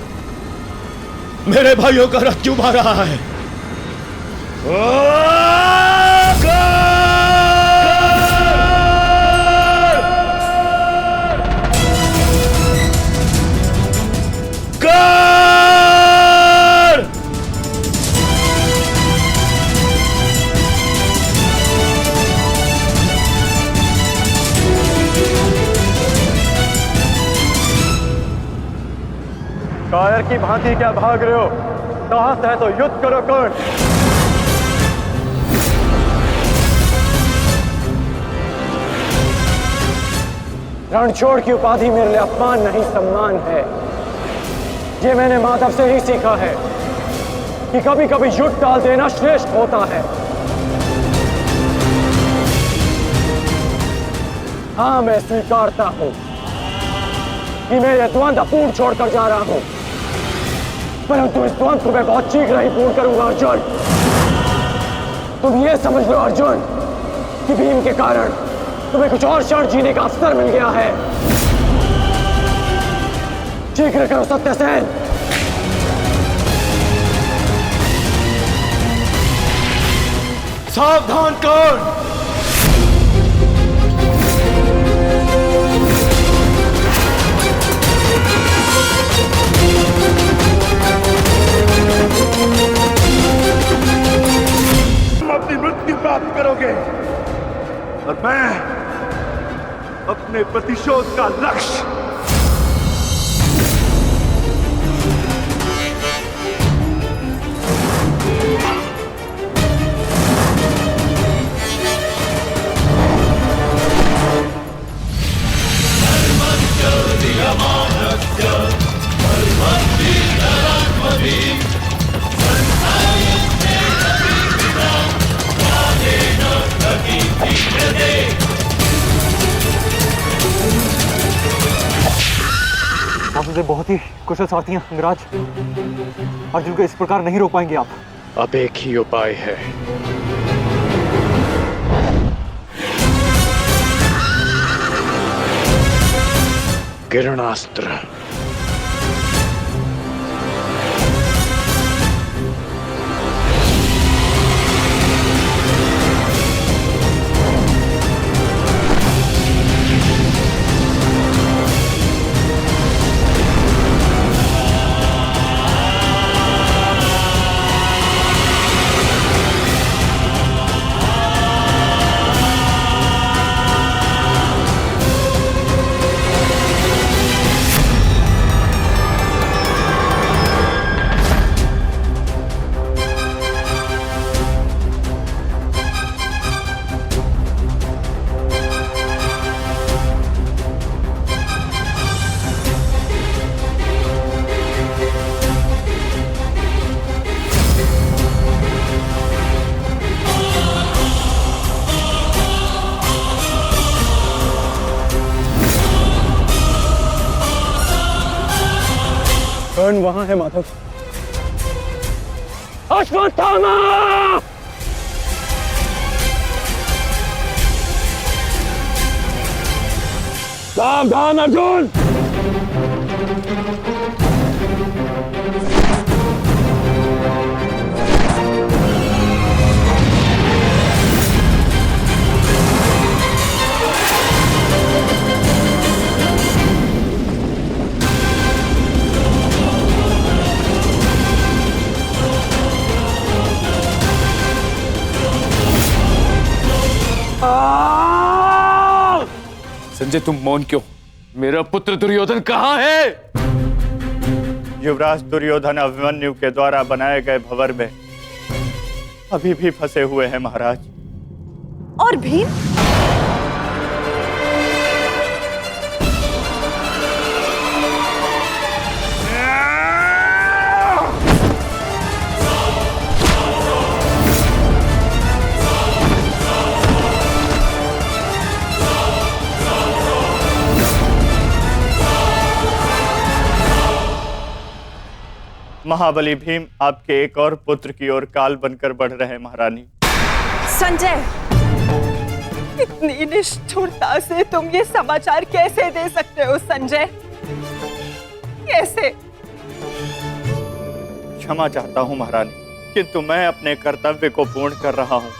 S6: मेरे भाइयों का रथ क्यों मार रहा है?
S8: की भांति क्या भाग रहे हो? साहस है तो युद्ध करो कर्ण।
S12: रणछोड़ की उपाधि मेरे लिए अपमान नहीं सम्मान है। ये मैंने माधव से ही सीखा है कि कभी कभी युद्ध टाल देना श्रेष्ठ होता है। हाँ, मैं स्वीकारता हूं कि मैं ये द्वंद्व अपूर्ण छोड़कर जा रहा हूं, परंतु इस द्वंद्व को मैं बहुत शीघ्र ही पूर्ण करूंगा अर्जुन। तुम ये समझ लो अर्जुन कि भीम के कारण तुम्हें कुछ और क्षण जीने का अवसर मिल गया है। शीघ्र करो सत्यसेन।
S15: सावधान कर्ण।
S13: तुम अपनी मृत्यु प्राप्त करोगे और मैं अपने प्रतिशोध का लक्ष्य।
S12: आप मुझे बहुत ही कुशल सारथी हैं अंगराज। अर्जुन को इस प्रकार नहीं रोक पाएंगे आप।
S10: अब एक ही उपाय है। किरणास्त्र।
S12: कर्ण वहां है माधव। अश्वत्थामा!
S13: सावधान अर्जुन।
S10: संजय, तुम मौन क्यों? मेरा पुत्र दुर्योधन कहाँ है?
S17: युवराज दुर्योधन अभिमन्यु के द्वारा बनाए गए भंवर में अभी भी फंसे हुए हैं महाराज।
S9: और भीम?
S17: महाबली भीम आपके एक और पुत्र की ओर काल बनकर बढ़ रहे हैं महारानी।
S9: संजय, इतनी निष्ठुरता से तुम ये समाचार कैसे दे सकते हो संजय? कैसे?
S17: क्षमा चाहता हूं महारानी, किंतु मैं अपने कर्तव्य को पूर्ण कर रहा हूं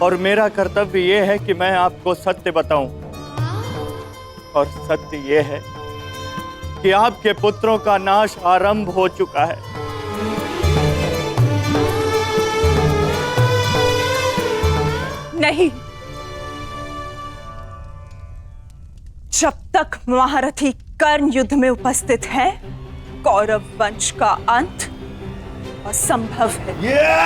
S17: और मेरा कर्तव्य ये है कि मैं आपको सत्य बताऊं। और सत्य ये है कि आपके पुत्रों का नाश आरंभ हो चुका है।
S9: नहीं, जब तक महारथी कर्ण युद्ध में उपस्थित है कौरव वंश का अंत असंभव है। मेरा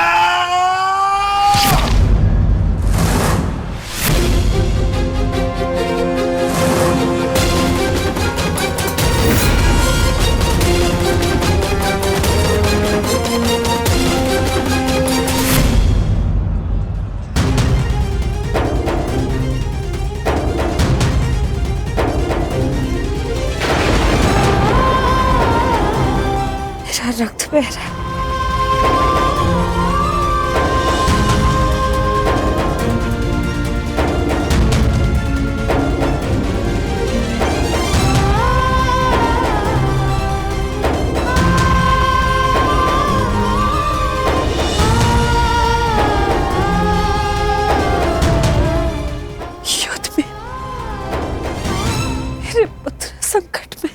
S9: रक्त बह रहा है। युद्ध में मेरे पुत्र संकट में।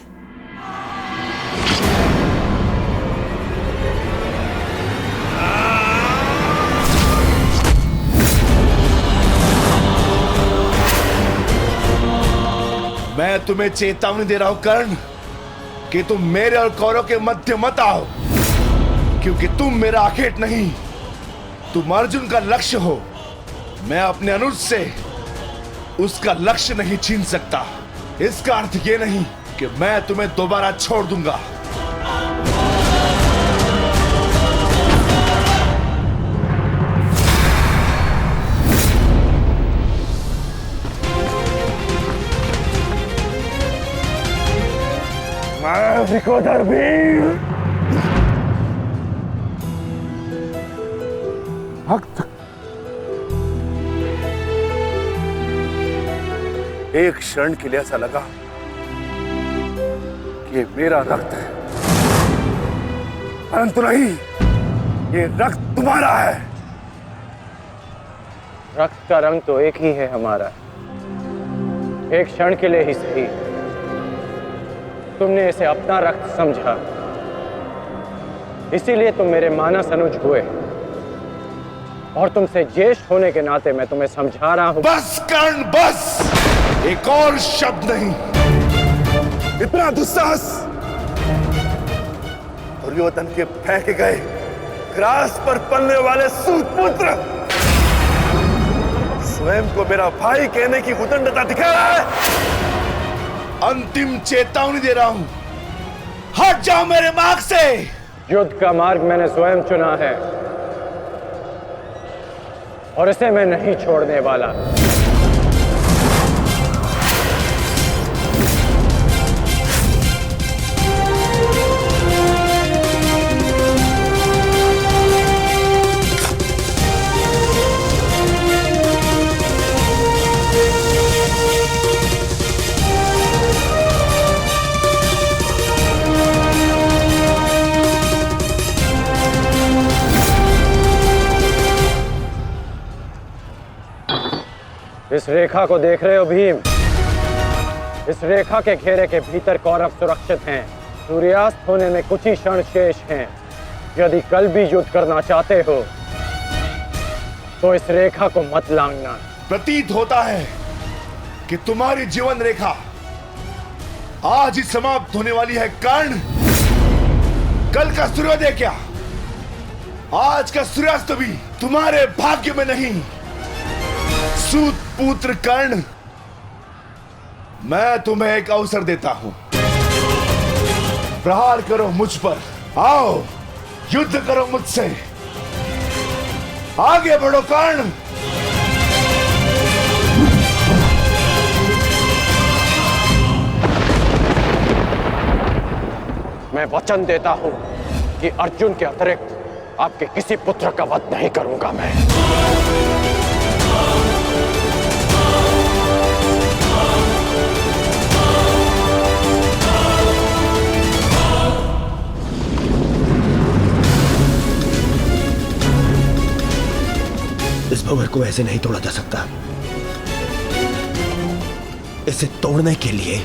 S13: मैं तुम्हें चेतावनी दे रहा हूं कर्ण कि तुम मेरे और कौरव के मध्य मत आओ, क्योंकि तुम मेरा आखेट नहीं, तुम अर्जुन का लक्ष्य हो। मैं अपने अनुज से उसका लक्ष्य नहीं छीन सकता। इसका अर्थ ये नहीं कि मैं तुम्हें दोबारा छोड़ दूंगा।
S16: विकोधर वीर
S13: भक्त, एक क्षण के लिए ऐसा लगा कि ये मेरा रक्त है, परंतु नहीं, ये रक्त तुम्हारा है।
S12: रक्त का रंग तो एक ही है हमारा, एक क्षण के लिए ही सही। तुमने इसे अपना रक्त समझा, इसीलिए तुम मेरे मानस अनुज हुए, और तुमसे ज्येष्ठ होने के नाते मैं तुम्हें समझा रहा हूं।
S13: बस कर्ण बस, एक और शब्द नहीं। इतना दुस्साहस दुर्योधन के फेंके गए ग्रास पर पलने वाले सूतपुत्र स्वयं को मेरा भाई कहने की उदंडता दिखा रहा है। अंतिम चेतावनी दे रहा हूं, हट जाओ मेरे मार्ग से।
S12: युद्ध का मार्ग मैंने स्वयं चुना है और इसे मैं नहीं छोड़ने वाला। इस रेखा को देख रहे हो भीम? इस रेखा के घेरे के भीतर कौरव सुरक्षित हैं। सूर्यास्त होने में कुछ ही क्षण शेष हैं। यदि कल भी युद्ध करना चाहते हो तो इस रेखा को मत लांघना।
S13: प्रतीत होता है कि तुम्हारी जीवन रेखा आज ही समाप्त होने वाली है कर्ण। कल का सूर्योदय क्या, आज का सूर्यास्त भी तुम्हारे भाग्य में नहीं। सूत पुत्र कर्ण, मैं तुम्हें एक अवसर देता हूं, प्रहार करो मुझ पर, आओ युद्ध करो मुझसे, आगे बढ़ो कर्ण।
S12: मैं वचन देता हूं कि अर्जुन के अतिरिक्त आपके किसी पुत्र का वध नहीं करूंगा मैं।
S18: इस भंवर को ऐसे नहीं तोड़ा जा सकता। इसे तोड़ने के लिए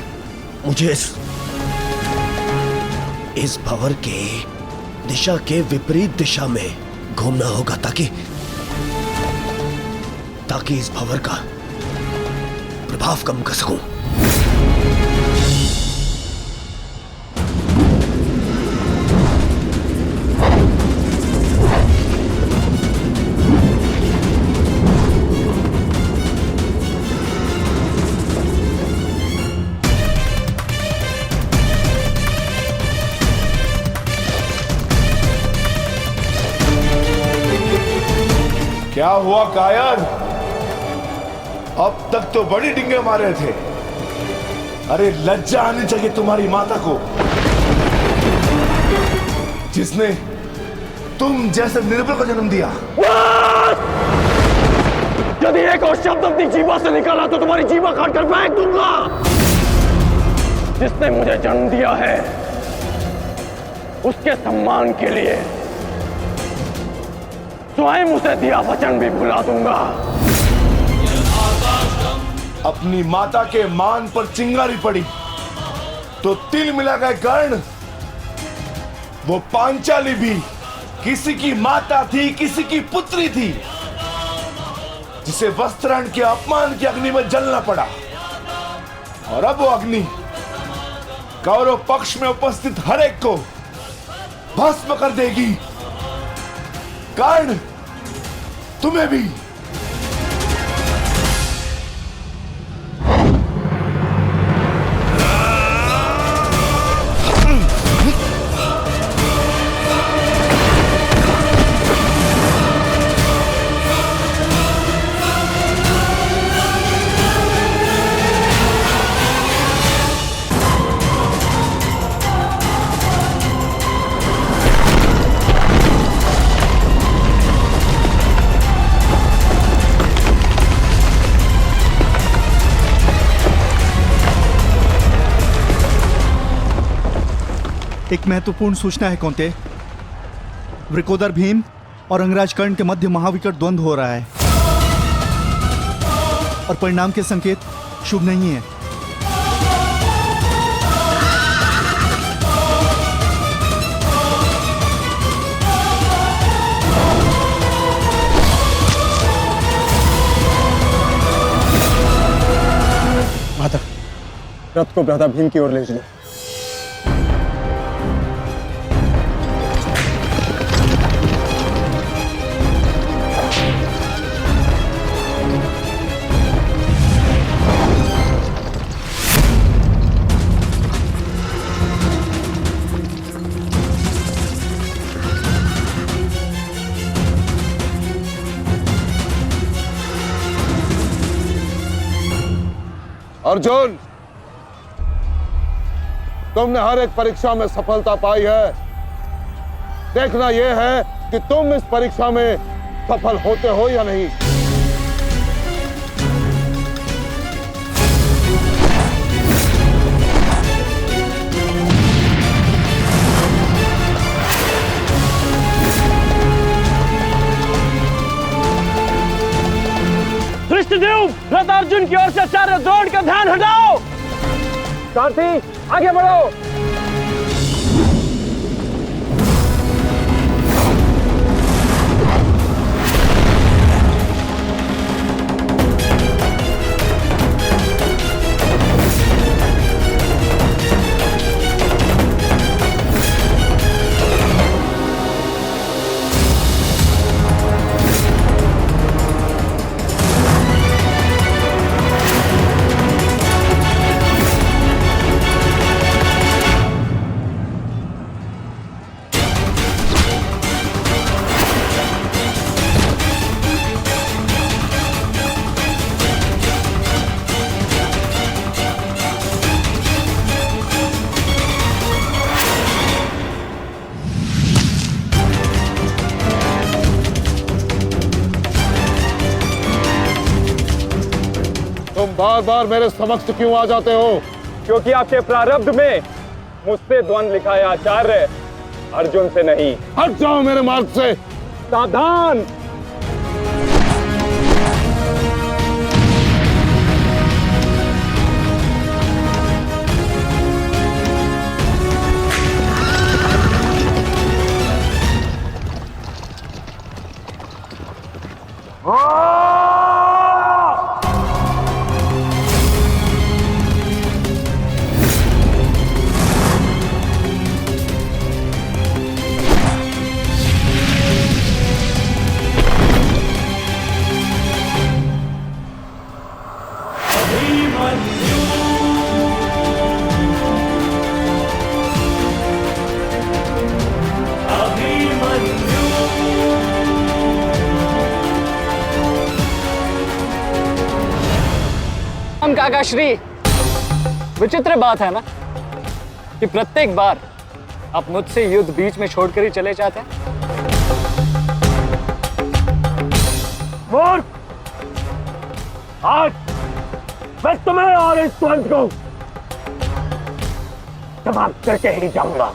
S18: मुझे इस भंवर के दिशा के विपरीत दिशा में घूमना होगा ताकि इस भंवर का प्रभाव कम कर सकूं।
S13: क्या हुआ कायर? अब तक तो बड़ी डिंगे मारे थे। अरे लज्जा आनी चाहिए तुम्हारी माता को, जिसने तुम जैसे निर्बल को जन्म दिया।
S16: यदि एक और शब्द अपनी जीवा से निकाला तो तुम्हारी जीवा काटकर फेंक दूंगा। जिसने मुझे जन्म दिया है उसके सम्मान के लिए स्वयं उसे दिया वचन भी भुला दूंगा।
S13: अपनी माता के मान पर चिंगारी पड़ी तो तिल मिला गए कर्ण। वो पांचाली भी किसी की माता थी, किसी की पुत्री थी, जिसे वस्त्राण के अपमान की अग्नि में जलना पड़ा। और अब वो अग्नि कौरव पक्ष में उपस्थित हर एक को भस्म कर देगी। कर्ण, तुम्हें भी।
S15: एक महत्वपूर्ण सूचना है कौंते। वृकोदर भीम और अंगराज कर्ण के मध्य महाविकट द्वंद्व हो रहा है और परिणाम के संकेत शुभ नहीं है।
S8: माता, रथ को भ्राता भीम की ओर ले चलो।
S6: अर्जुन, तुमने हर एक परीक्षा में सफलता पाई है। देखना यह है कि तुम इस परीक्षा में सफल होते हो या नहीं।
S16: कृष्णदेव, रथ अर्जुन की ओर से आचार्य द्रोण का ध्यान हटाओ। सारथी, आगे बढ़ो।
S6: तुम बार बार मेरे समक्ष क्यों आ जाते हो?
S8: क्योंकि आपके प्रारब्ध में मुझसे द्वंद्व लिखा है आचार्य, अर्जुन से नहीं।
S6: हट जाओ मेरे मार्ग से।
S8: सावधान।
S12: हम काका श्री, विचित्र बात है ना कि प्रत्येक बार आप मुझसे युद्ध बीच में छोड़कर ही चले जाते हैं।
S16: मूर्ख! आज मैं तुम्हें और इस द्वंद को समाप्त करके ही जाऊंगा।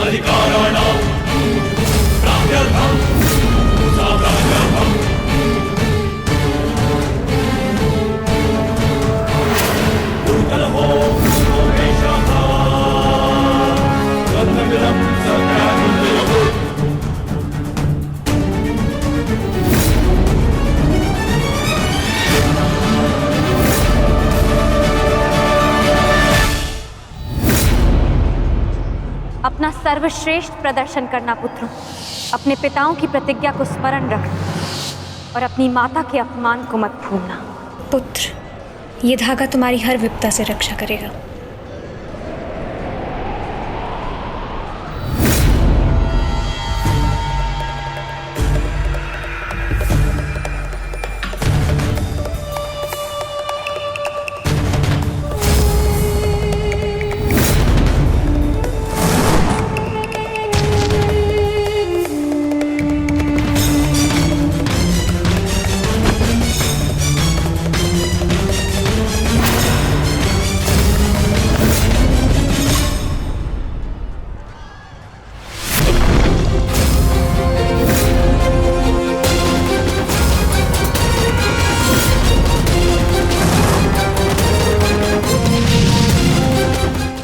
S14: अधिकाराणां प्राप्त्यर्थं साम्राज्यर्थं दुर्गलहो लोकेशः रत्नमिदं सत्याग्निः।
S19: अपना सर्वश्रेष्ठ प्रदर्शन करना पुत्रों। अपने पिताओं की प्रतिज्ञा को स्मरण रखना और अपनी माता के अपमान को मत भूलना।
S20: पुत्र, ये धागा तुम्हारी हर विपदा से रक्षा करेगा।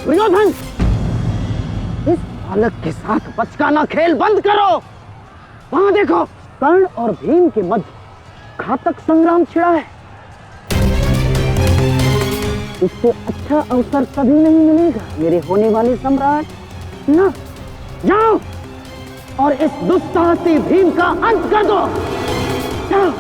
S5: दुर्योधन, इस बालक के साथ बचकाना खेल बंद करो। वहां देखो, कर्ण और भीम के मध्य घातक संग्राम छिड़ा है। इससे अच्छा अवसर कभी नहीं मिलेगा मेरे होने वाले सम्राट। ना, जाओ और इस दुस्साहसी भीम का अंत कर दो। जाओ।